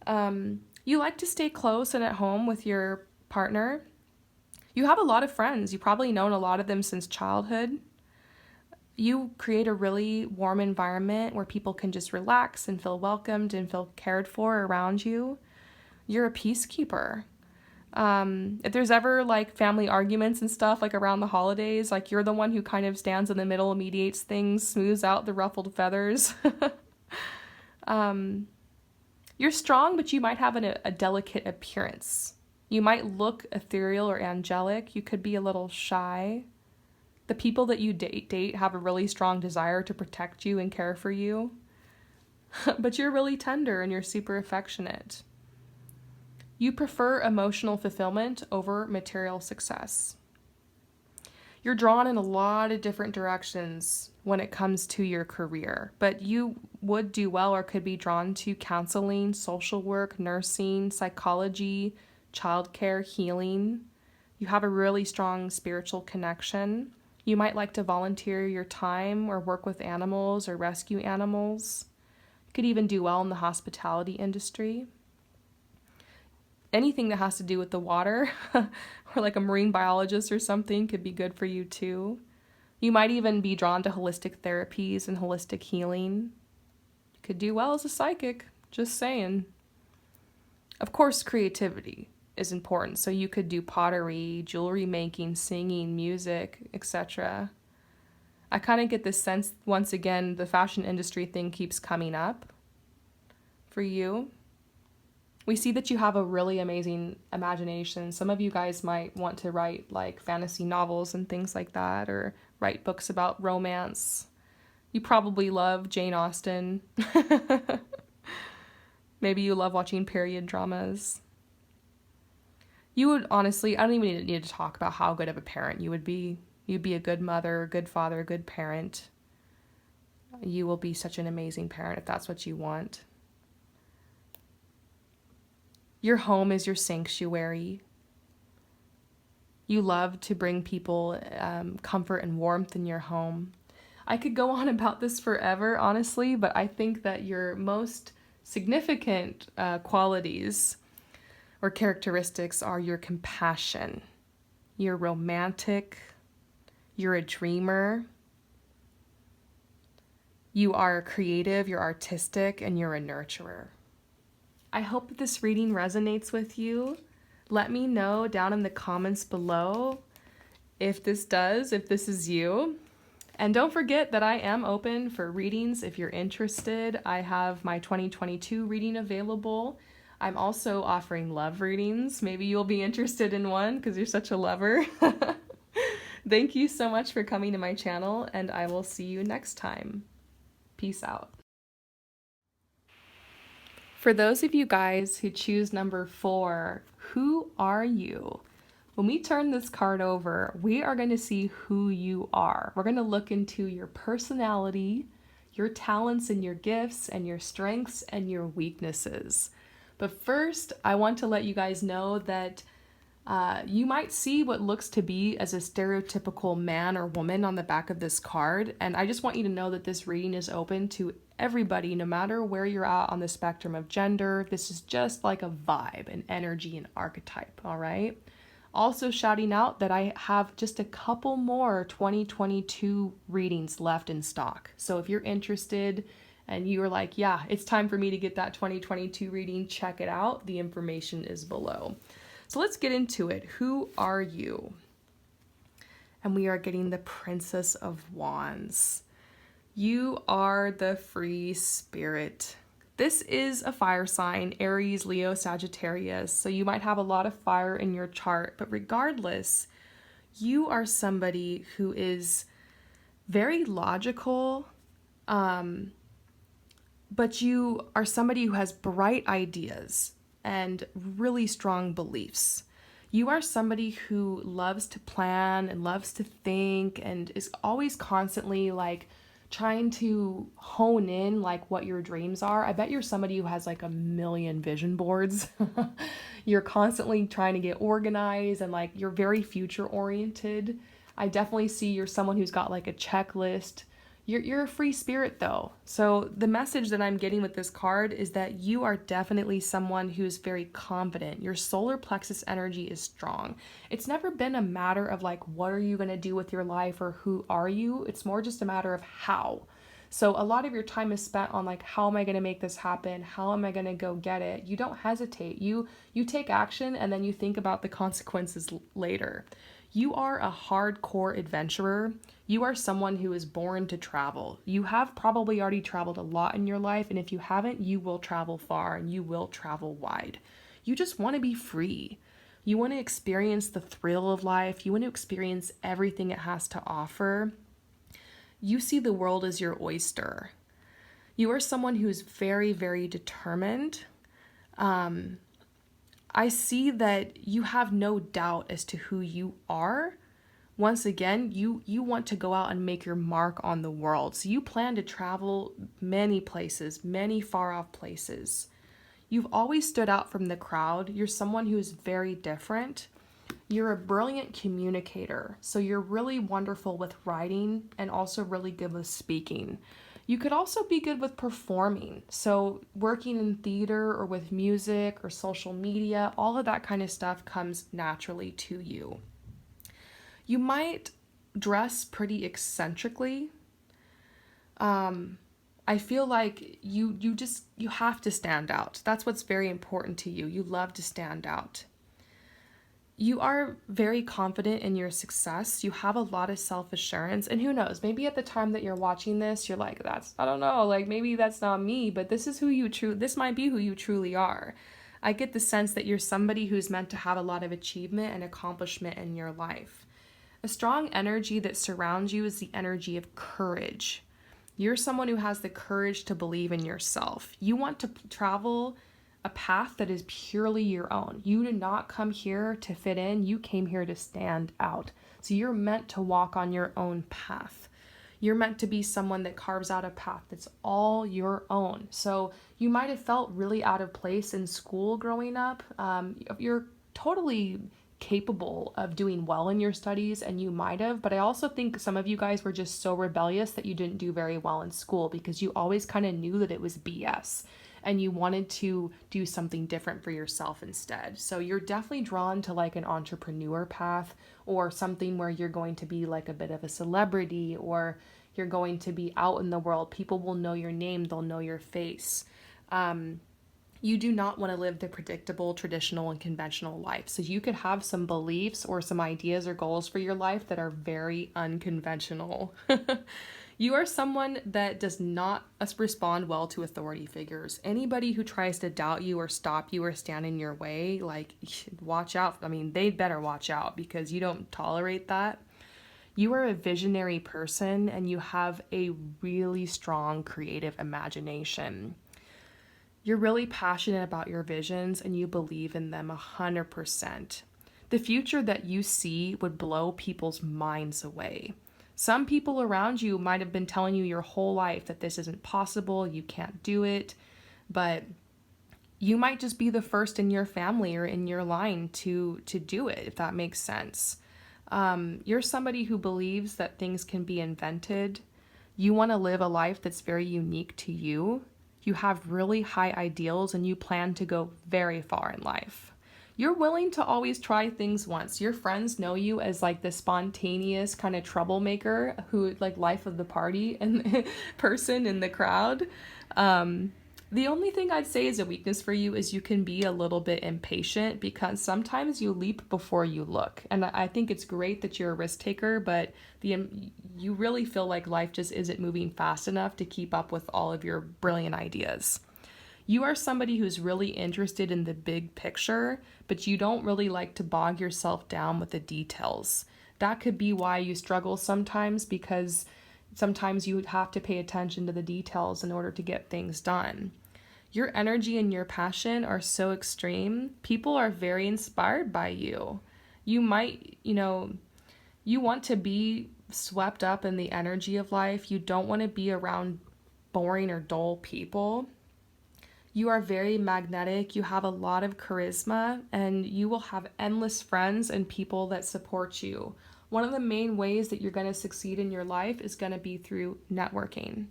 You like to stay close and at home with your partner. You have a lot of friends. You've probably known a lot of them since childhood. You create a really warm environment where people can just relax and feel welcomed and feel cared for around you. You're a peacekeeper. If there's ever like family arguments and stuff like around the holidays, like you're the one who kind of stands in the middle, mediates things, smooths out the ruffled feathers. You're strong, but you might have a delicate appearance. You might look ethereal or angelic. You could be a little shy. The people that you date have a really strong desire to protect you and care for you. But you're really tender and you're super affectionate. You prefer emotional fulfillment over material success. You're drawn in a lot of different directions when it comes to your career, but you would do well or could be drawn to counseling, social work, nursing, psychology, childcare, healing. You have a really strong spiritual connection. You might like to volunteer your time or work with animals or rescue animals. You could even do well in the hospitality industry. Anything that has to do with the water or like a marine biologist or something could be good for you too. You might even be drawn to holistic therapies and holistic healing. You could do well as a psychic, just saying. Of course, creativity is important, so you could do pottery, jewelry making, singing, music, etc. I kind of get this sense, once again, the fashion industry thing keeps coming up for you. We see that you have a really amazing imagination. Some of you guys might want to write like fantasy novels and things like that, or write books about romance. You probably love Jane Austen. Maybe you love watching period dramas. You would honestly, I don't even need to talk about how good of a parent you would be. You'd be a good mother, good father, good parent. You will be such an amazing parent if that's what you want. Your home is your sanctuary. You love to bring people comfort and warmth in your home. I could go on about this forever, honestly, but I think that your most significant qualities or characteristics are your compassion. You're romantic. You're a dreamer. You are creative, you're artistic, and you're a nurturer. I hope that this reading resonates with you. Let me know down in the comments below if this does, if this is you. And don't forget that I am open for readings if you're interested. I have my 2022 reading available. I'm also offering love readings. Maybe you'll be interested in one because you're such a lover. Thank you so much for coming to my channel, and I will see you next time. Peace out. For those of you guys who choose number 4, who are you? When we turn this card over, we are going to see who you are. We're going to look into your personality, your talents and your gifts, and your strengths and your weaknesses. But first, I want to let you guys know that you might see what looks to be as a stereotypical man or woman on the back of this card. And I just want you to know that this reading is open to everybody, no matter where you're at on the spectrum of gender. This is just like a vibe, an energy, an archetype, all right? Also shouting out that I have just a couple more 2022 readings left in stock. So if you're interested and you're like, yeah, it's time for me to get that 2022 reading, check it out. The information is below. So let's get into it. Who are you? And we are getting the Princess of Wands. You are the free spirit. This is a fire sign, Aries, Leo, Sagittarius. So you might have a lot of fire in your chart, but regardless, you are somebody who is very logical, but you are somebody who has bright ideas and really strong beliefs. You are somebody who loves to plan and loves to think and is always constantly like trying to hone in like what your dreams are. I bet you're somebody who has like a million vision boards. You're constantly trying to get organized and like you're very future oriented. I definitely see you're someone who's got like a checklist. You're a free spirit though. So the message that I'm getting with this card is that you are definitely someone who's very confident. Your solar plexus energy is strong. It's never been a matter of like, what are you going to do with your life or who are you? It's more just a matter of how. So a lot of your time is spent on like, how am I going to make this happen? How am I going to go get it? You don't hesitate. You take action and then you think about the consequences later. You are a hardcore adventurer. You are someone who is born to travel. You have probably already traveled a lot in your life, and if you haven't, you will travel far and you will travel wide. You just want to be free. You want to experience the thrill of life. You want to experience everything it has to offer. You see the world as your oyster. You are someone who's very, very determined. I see that you have no doubt as to who you are. Once again, you want to go out and make your mark on the world. So you plan to travel many places, many far off places. You've always stood out from the crowd. You're someone who is very different. You're a brilliant communicator, so you're really wonderful with writing and also really good with speaking. You could also be good with performing, so working in theater or with music or social media, all of that kind of stuff comes naturally to you. You might dress pretty eccentrically. I feel like you have to stand out. That's what's very important to you. You love to stand out. You are very confident in your success. You have a lot of self-assurance. And who knows, maybe at the time that you're watching this, you're like, I don't know, like maybe that's not me, but this might be who you truly are. I get the sense that you're somebody who's meant to have a lot of achievement and accomplishment in your life. A strong energy that surrounds you is the energy of courage. You're someone who has the courage to believe in yourself. You want to travel a path that is purely your own. You did not come here to fit in. You came here to stand out. So you're meant to walk on your own path. You're meant to be someone that carves out a path that's all your own. So you might have felt really out of place in school growing up. You're totally capable of doing well in your studies, and you might have, but I also think some of you guys were just so rebellious that you didn't do very well in school because you always kind of knew that it was BS and you wanted to do something different for yourself instead. So you're definitely drawn to like an entrepreneur path or something where you're going to be like a bit of a celebrity, or you're going to be out in the world. People will know your name, they'll know your face. You do not want to live the predictable, traditional, and conventional life. So you could have some beliefs or some ideas or goals for your life that are very unconventional. You are someone that does not respond well to authority figures. Anybody who tries to doubt you or stop you or stand in your way, like, watch out. I mean, they'd better watch out because you don't tolerate that. You are a visionary person and you have a really strong creative imagination. You're really passionate about your visions and you believe in them 100%. The future that you see would blow people's minds away. Some people around you might have been telling you your whole life that this isn't possible, you can't do it, but you might just be the first in your family or in your line to do it, if that makes sense. You're somebody who believes that things can be invented. You want to live a life that's very unique to you. You have really high ideals and you plan to go very far in life. You're willing to always try things once. Your friends know you as like the spontaneous kind of troublemaker who like life of the party and person in the crowd. The only thing I'd say is a weakness for you is you can be a little bit impatient because sometimes you leap before you look. And I think it's great that you're a risk taker, but you really feel like life just isn't moving fast enough to keep up with all of your brilliant ideas. You are somebody who's really interested in the big picture, but you don't really like to bog yourself down with the details. That could be why you struggle sometimes, because sometimes you have to pay attention to the details in order to get things done. Your energy and your passion are so extreme. People are very inspired by you. You might, you want to be swept up in the energy of life. You don't want to be around boring or dull people. You are very magnetic, you have a lot of charisma, and you will have endless friends and people that support you. One of the main ways that you're going to succeed in your life is going to be through networking.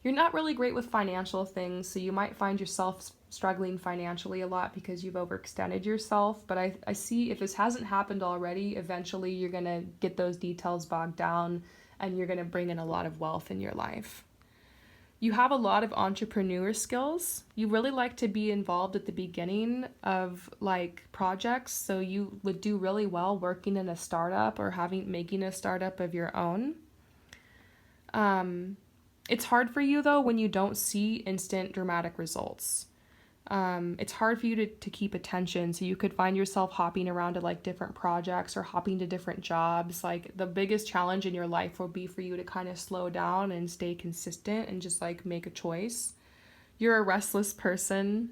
You're not really great with financial things, so you might find yourself struggling financially a lot because you've overextended yourself, but I see if this hasn't happened already, eventually you're going to get those details bogged down and you're going to bring in a lot of wealth in your life. You have a lot of entrepreneur skills. You really like to be involved at the beginning of like projects, so you would do really well working in a startup or making a startup of your own. It's hard for you though when you don't see instant dramatic results. It's hard for you to keep attention, so you could find yourself hopping around to like different projects or hopping to different jobs. Like the biggest challenge in your life will be for you to kind of slow down and stay consistent and just like make a choice. You're a restless person.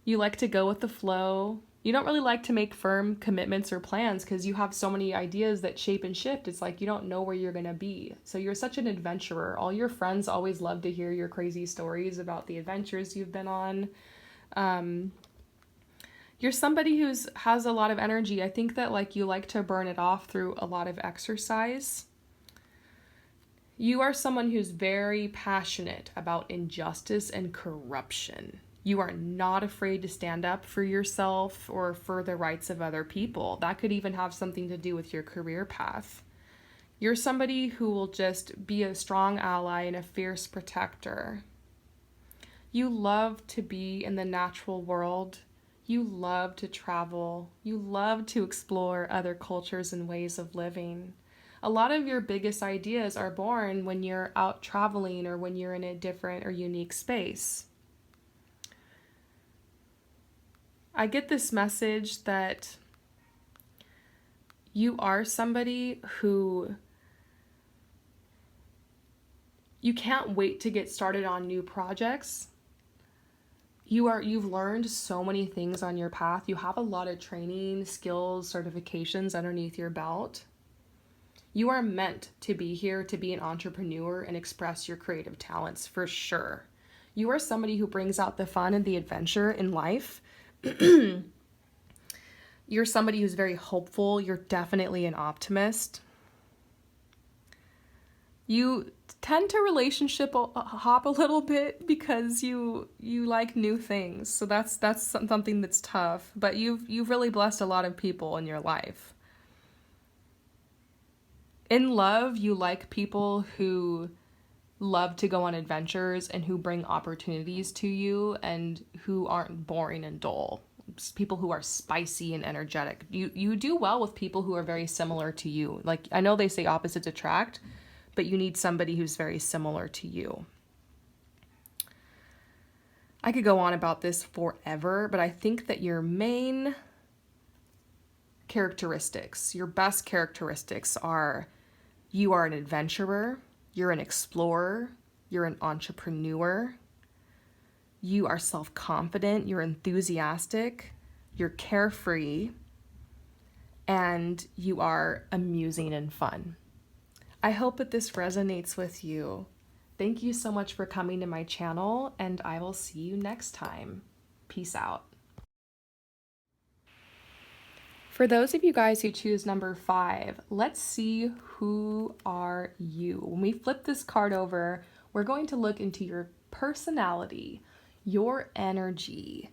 You like to go with the flow. You don't really like to make firm commitments or plans because you have so many ideas that shape and shift. It's like you don't know where you're going to be. So you're such an adventurer. All your friends always love to hear your crazy stories about the adventures you've been on. You're somebody has a lot of energy. I think that like you like to burn it off through a lot of exercise. You are someone who's very passionate about injustice and corruption. You are not afraid to stand up for yourself or for the rights of other people. That could even have something to do with your career path. You're somebody who will just be a strong ally and a fierce protector. You love to be in the natural world. You love to travel. You love to explore other cultures and ways of living. A lot of your biggest ideas are born when you're out traveling or when you're in a different or unique space. I get this message that you are somebody who you can't wait to get started on new projects. You've learned so many things on your path. You have a lot of training, skills, certifications underneath your belt. You are meant to be here to be an entrepreneur and express your creative talents for sure. You are somebody who brings out the fun and the adventure in life. You're somebody who's very hopeful. You're definitely an optimist. You tend to relationship hop a little bit because you like new things. So that's something that's tough, but you've really blessed a lot of people in your life. In love, you like people who love to go on adventures and who bring opportunities to you and who aren't boring and dull. People who are spicy and energetic. You do well with people who are very similar to you. Like, I know they say opposites attract, but you need somebody who's very similar to you. I could go on about this forever, but I think that your main characteristics, your best characteristics are you are an adventurer, you're an explorer, you're an entrepreneur, you are self-confident, you're enthusiastic, you're carefree, and you are amusing and fun. I hope that this resonates with you. Thank you so much for coming to my channel, and I will see you next time. Peace out. For those of you guys who choose number 5, let's see who are you. When we flip this card over, we're going to look into your personality, your energy,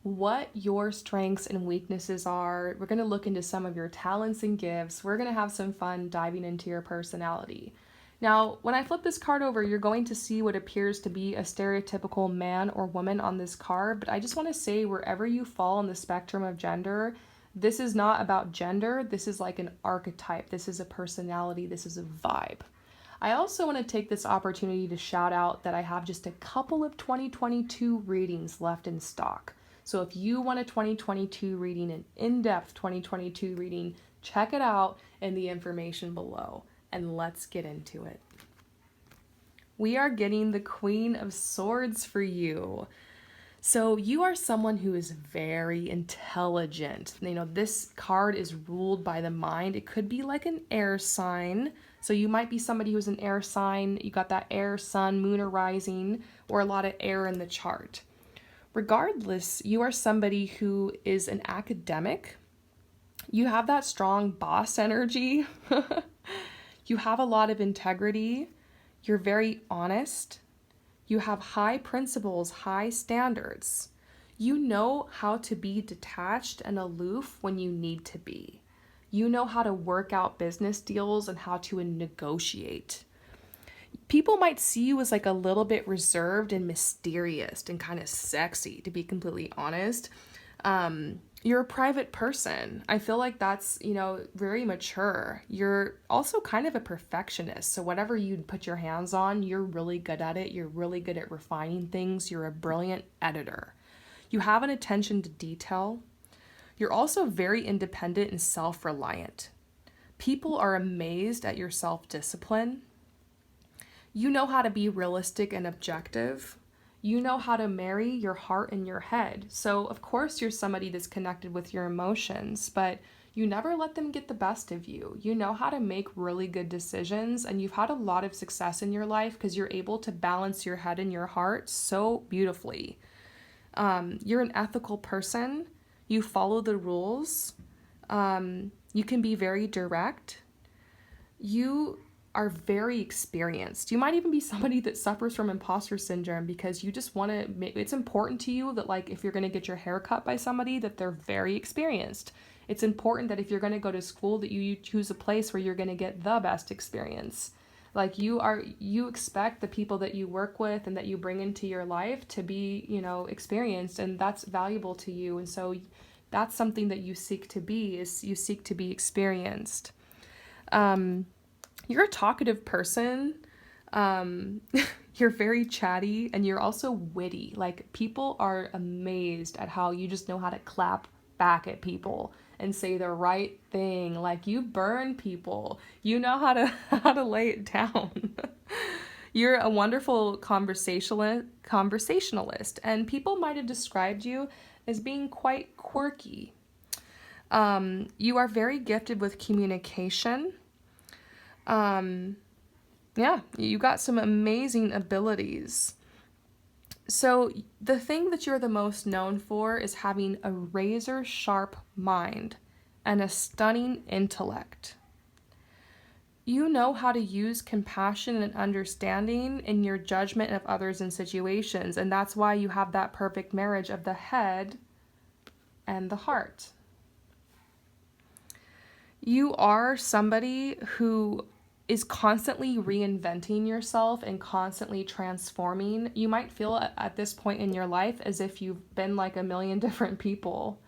what your strengths and weaknesses are. We're going to look into some of your talents and gifts. We're going to have some fun diving into your personality. Now, when I flip this card over, you're going to see what appears to be a stereotypical man or woman on this card, but I just want to say wherever you fall on the spectrum of gender, this is not about gender. This is like an archetype. This is a personality. This is a vibe. I also want to take this opportunity to shout out that I have just a couple of 2022 readings left in stock. So if you want a 2022 reading, an in-depth 2022 reading, check it out in the information below. And let's get into it. We are getting the Queen of Swords for you. So you are someone who is very intelligent. You know, this card is ruled by the mind. It could be like an air sign. So you might be somebody who's an air sign. You got that air, sun, moon, or rising, or a lot of air in the chart. Regardless, you are somebody who is an academic. You have that strong boss energy. You have a lot of integrity. You're very honest. You have high principles, high standards. You know how to be detached and aloof when you need to be. You know how to work out business deals and how to negotiate. People might see you as like a little bit reserved and mysterious and kind of sexy, to be completely honest. You're a private person. I feel like that's, very mature. You're also kind of a perfectionist. So whatever you put your hands on, you're really good at it. You're really good at refining things. You're a brilliant editor. You have an attention to detail. You're also very independent and self-reliant. People are amazed at your self-discipline. You know how to be realistic and objective. You know how to marry your heart and your head. So, of course, you're somebody that's connected with your emotions, but you never let them get the best of you. You know how to make really good decisions, and you've had a lot of success in your life because you're able to balance your head and your heart so beautifully. You're an ethical person. You follow the rules. You can be very direct. You are very experienced. You might even be somebody that suffers from imposter syndrome because you just want to, it's important to you that like if you're going to get your hair cut by somebody that they're very experienced. It's important that if you're going to go to school that you choose a place where you're going to get the best experience. Like you expect the people that you work with and that you bring into your life to be, experienced, and that's valuable to you. And so that's something that you seek to be, is you seek to be experienced. You're a talkative person. You're very chatty, and you're also witty. Like people are amazed at how you just know how to clap back at people and say the right thing. Like you burn people. You know how to how to lay it down. You're a wonderful conversationalist, and people might have described you as being quite quirky. You are very gifted with communication. Yeah, you got some amazing abilities. So the thing that you're the most known for is having a razor sharp mind and a stunning intellect. You know how to use compassion and understanding in your judgment of others and situations, and that's why you have that perfect marriage of the head and the heart. You are somebody who is constantly reinventing yourself and constantly transforming. You might feel at this point in your life as if you've been like a million different people.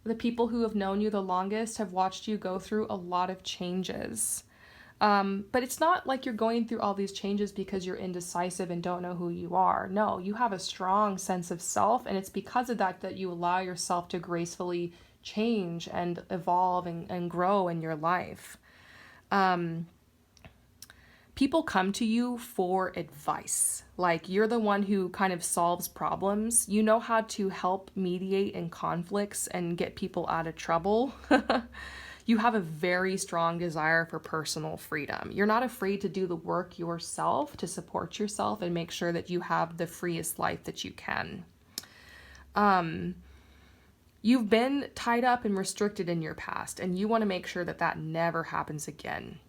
The people who have known you the longest have watched you go through a lot of changes. But it's not like you're going through all these changes because you're indecisive and don't know who you are. No, you have a strong sense of self, and it's because of that that you allow yourself to gracefully change and evolve and grow in your life. People come to you for advice. Like you're the one who kind of solves problems. You know how to help mediate in conflicts and get people out of trouble. You have a very strong desire for personal freedom. You're not afraid to do the work yourself to support yourself and make sure that you have the freest life that you can. You've been tied up and restricted in your past, and you want to make sure that that never happens again.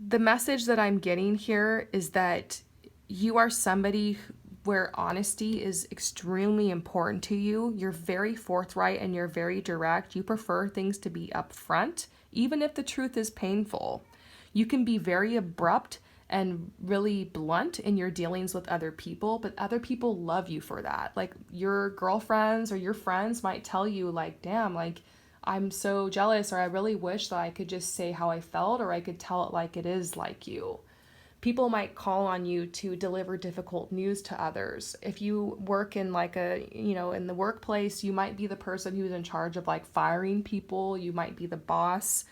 The message that I'm getting here is that you are somebody where honesty is extremely important to you. You're very forthright and you're very direct. You prefer things to be upfront, even if the truth is painful. You can be very abrupt and really blunt in your dealings with other people, but other people love you for that. Like your girlfriends or your friends might tell you like, damn, like I'm so jealous, or I really wish that I could just say how I felt, or I could tell it like it is like you. People might call on you to deliver difficult news to others. If you work in like in the workplace, you might be the person who's in charge of like firing people. You might be the boss.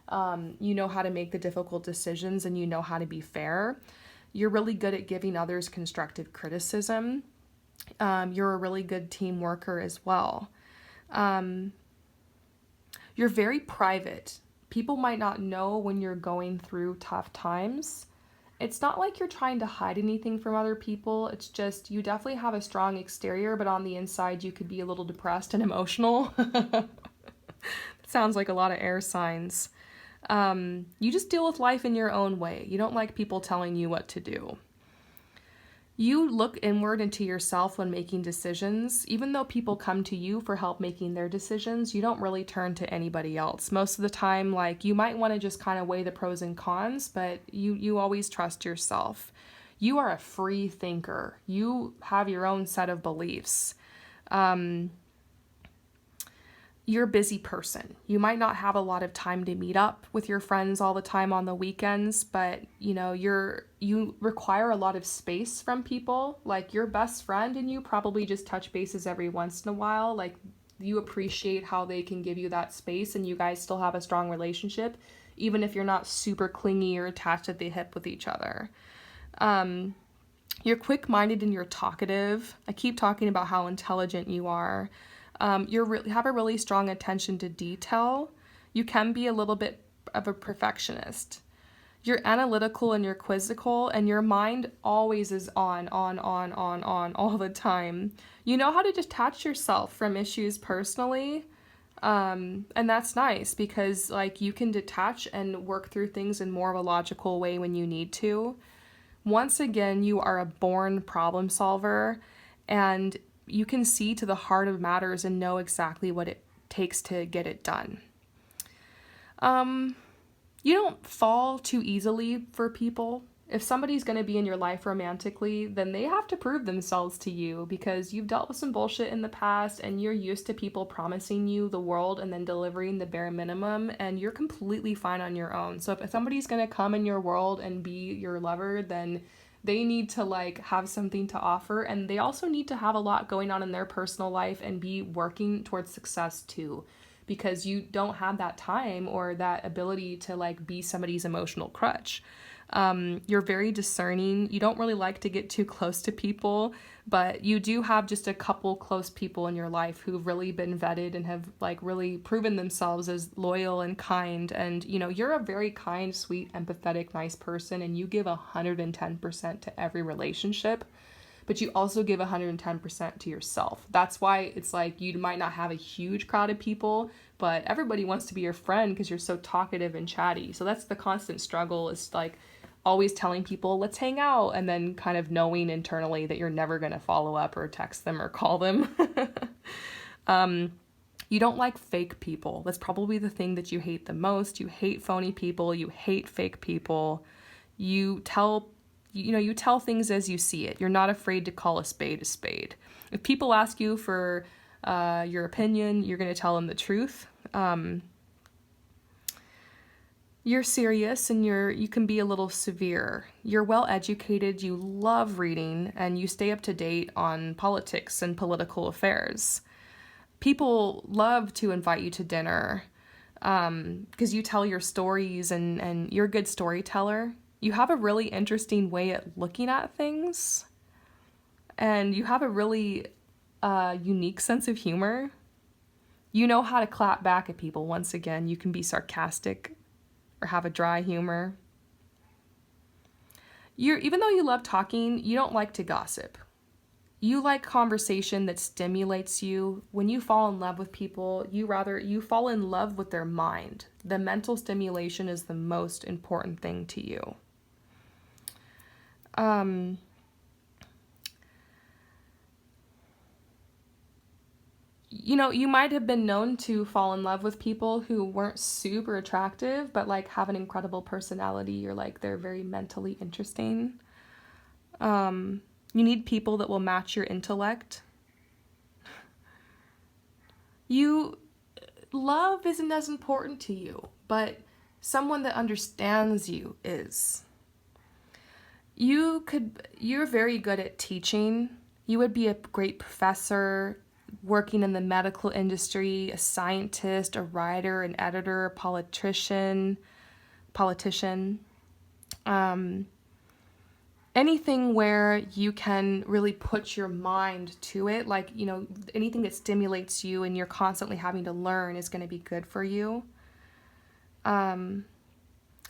You know how to make the difficult decisions and you know how to be fair. You're really good at giving others constructive criticism. You're a really good team worker as well. You're very private. People might not know when you're going through tough times. It's not like you're trying to hide anything from other people. It's just you definitely have a strong exterior, but on the inside you could be a little depressed and emotional. Sounds like a lot of air signs. You just deal with life in your own way. You don't like people telling you what to do. You look inward into yourself when making decisions. Even though people come to you for help making their decisions, you don't really turn to anybody else. Most of the time, like, you might want to just kind of weigh the pros and cons, but you always trust yourself. You are a free thinker. You have your own set of beliefs. You're a busy person. You might not have a lot of time to meet up with your friends all the time on the weekends, but you require a lot of space from people. Like, your best friend and you probably just touch bases every once in a while. Like, you appreciate how they can give you that space and you guys still have a strong relationship, even if you're not super clingy or attached at the hip with each other. You're quick-minded and you're talkative. I keep talking about how intelligent you are. You have a really strong attention to detail. You can be a little bit of a perfectionist. You're analytical and you're quizzical, and your mind always is on, all the time. You know how to detach yourself from issues personally, and that's nice because, like, you can detach and work through things in more of a logical way when you need to. Once again, you are a born problem solver, and you can see to the heart of matters and know exactly what it takes to get it done. You don't fall too easily for people. If somebody's going to be in your life romantically, then they have to prove themselves to you because you've dealt with some bullshit in the past and you're used to people promising you the world and then delivering the bare minimum, and you're completely fine on your own. So if somebody's going to come in your world and be your lover, then they need to, like, have something to offer, and they also need to have a lot going on in their personal life and be working towards success too, because you don't have that time or that ability to, like, be somebody's emotional crutch. You're very discerning. You don't really like to get too close to people, but you do have just a couple close people in your life who've really been vetted and have, like, really proven themselves as loyal and kind. And, you're a very kind, sweet, empathetic, nice person, and you give 110% to every relationship, but you also give 110% to yourself. That's why it's like you might not have a huge crowd of people, but everybody wants to be your friend because you're so talkative and chatty. So that's the constant struggle, is, like, always telling people, let's hang out, and then kind of knowing internally that you're never going to follow up or text them or call them. You don't like fake people. That's probably the thing that you hate the most. You hate phony people. You hate fake people. You tell things as you see it. You're not afraid to call a spade a spade. If people ask you for your opinion, you're going to tell them the truth. You're serious and you can be a little severe. You're well educated, you love reading, and you stay up to date on politics and political affairs. People love to invite you to dinner because you tell your stories and you're a good storyteller. You have a really interesting way at looking at things, and you have a really unique sense of humor. You know how to clap back at people. Once again, you can be sarcastic or have a dry humor. Even though you love talking, you don't like to gossip. You like conversation that stimulates you. When you fall in love with people, you fall in love with their mind. The mental stimulation is the most important thing to you. You might have been known to fall in love with people who weren't super attractive, but, like, have an incredible personality, or, like, they're very mentally interesting. You need people that will match your intellect. Love isn't as important to you, but someone that understands you is. You're very good at teaching. You would be a great professor, working in the medical industry, a scientist, a writer, an editor, a politician. Anything where you can really put your mind to it, like, anything that stimulates you and you're constantly having to learn is going to be good for you.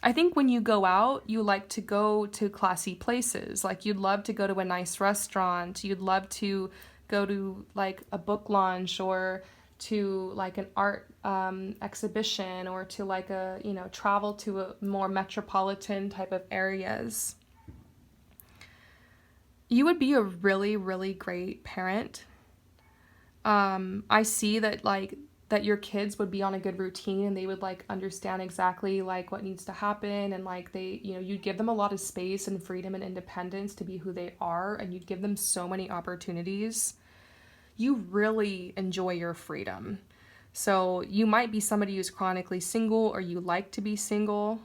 I think when you go out, you like to go to classy places. Like, you'd love to go to a nice restaurant. You'd love to go to, like, a book launch, or to, like, an art exhibition, or to, like, travel to a more metropolitan type of areas. You would be a really, really great parent. I see that that your kids would be on a good routine and they would like understand exactly like what needs to happen, and like they, you'd give them a lot of space and freedom and independence to be who they are, and you'd give them so many opportunities. You really enjoy your freedom. So you might be somebody who's chronically single, or you like to be single.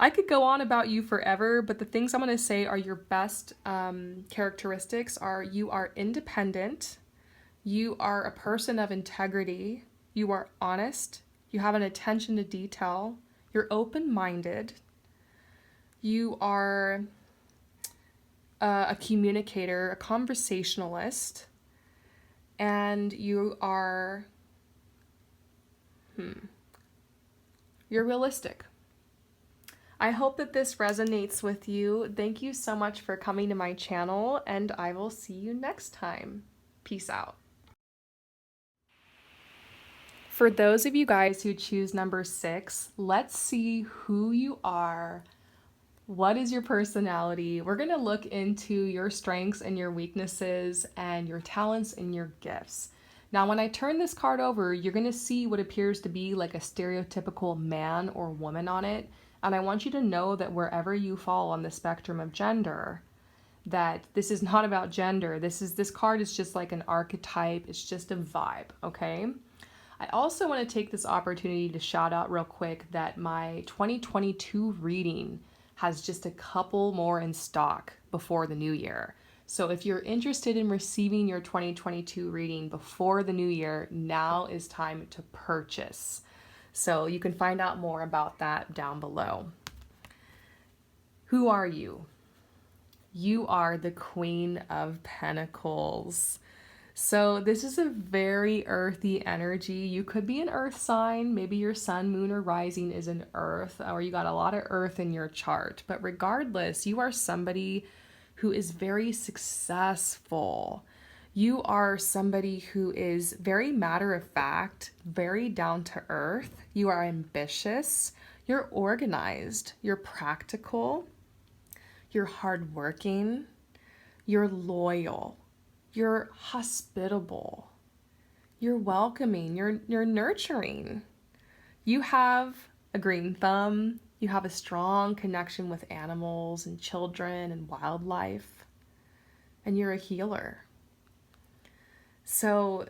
I could go on about you forever, but the things I'm going to say are your best characteristics are: you are independent, you are a person of integrity, you are honest, you have an attention to detail, you're open-minded, you are a communicator, a conversationalist, and you're realistic. I hope that this resonates with you. Thank you so much for coming to my channel, and I will see you next time. Peace out. For those of you guys who choose number 6, let's see who you are. What is your personality? We're going to look into your strengths and your weaknesses and your talents and your gifts. Now, when I turn this card over, you're going to see what appears to be like a stereotypical man or woman on it. And I want you to know that wherever you fall on the spectrum of gender, that this is not about gender. This card is just like an archetype. It's just a vibe, okay? I also want to take this opportunity to shout out real quick that my 2022 reading has just a couple more in stock before the new year. So if you're interested in receiving your 2022 reading before the new year, now is time to purchase. So you can find out more about that down below. Who are you? You are the Queen of Pentacles. So this is a very earthy energy. You could be an earth sign. Maybe your sun, moon, or rising is an earth, or you got a lot of earth in your chart. But regardless, you are somebody who is very successful. You are somebody who is very matter of fact, very down to earth. You are ambitious. You're organized. You're practical. You're hardworking. You're loyal. You're hospitable, you're welcoming, you're nurturing. You have a green thumb, you have a strong connection with animals and children and wildlife, and you're a healer. So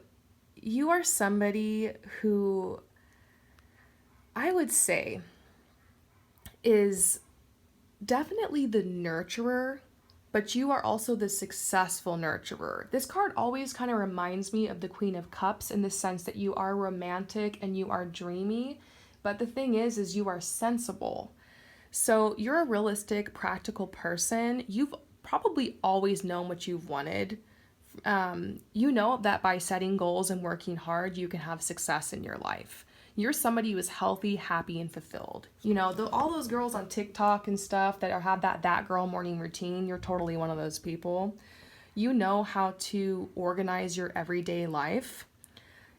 you are somebody who I would say is definitely the nurturer, but you are also the successful nurturer. This card always kind of reminds me of the Queen of Cups in the sense that you are romantic and you are dreamy, but the thing is you are sensible. So you're a realistic, practical person. You've probably always known what you've wanted. You know that by setting goals and working hard, you can have success in your life. You're somebody who is healthy, happy, and fulfilled. You know, all those girls on TikTok and stuff that have that girl morning routine, you're totally one of those people. You know how to organize your everyday life.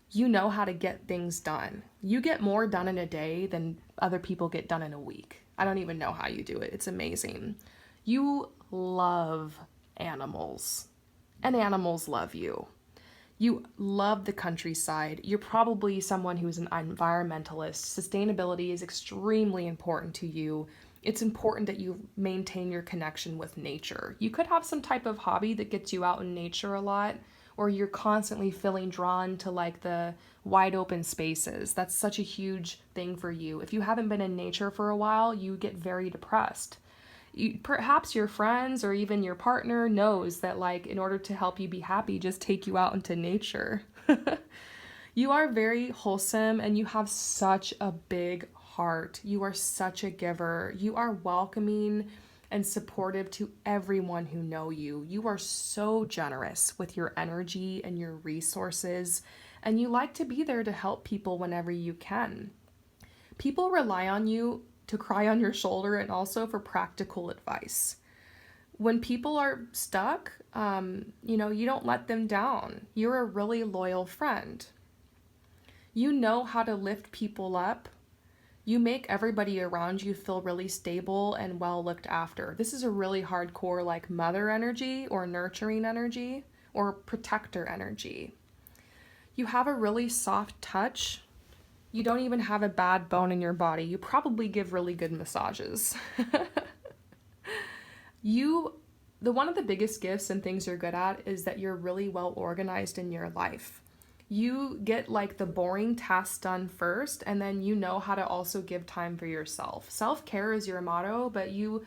You know how to get things done. You get more done in a day than other people get done in a week. I don't even know how you do it. It's amazing. You love animals, and animals love you. You love the countryside. You're probably someone who is an environmentalist. Sustainability is extremely important to you. It's important that you maintain your connection with nature. You could have some type of hobby that gets you out in nature a lot, or you're constantly feeling drawn to like the wide open spaces. That's such a huge thing for you. If you haven't been in nature for a while, you get very depressed. Perhaps your friends or even your partner knows that like in order to help you be happy, just take you out into nature. You are very wholesome and you have such a big heart. You are such a giver. You are welcoming and supportive to everyone who know you. You are so generous with your energy and your resources, and you like to be there to help people whenever you can. People rely on you to cry on your shoulder and also for practical advice. When people are stuck, you don't let them down. You're a really loyal friend. You know how to lift people up. You make everybody around you feel really stable and well looked after. This is a really hardcore, like mother energy or nurturing energy or protector energy. You have a really soft touch. You don't even have a bad bone in your body. You probably give really good massages. you One of the biggest gifts and things you're good at is that you're really well organized in your life. You get like the boring tasks done first, and then you know how to also give time for yourself. Self-care is your motto, but you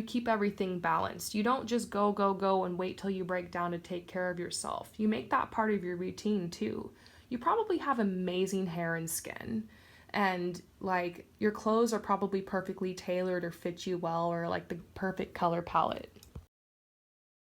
keep everything balanced. You don't just go go go and wait till you break down to take care of yourself. You make that part of your routine too. You probably have amazing hair and skin, and like your clothes are probably perfectly tailored or fit you well, or like the perfect color palette.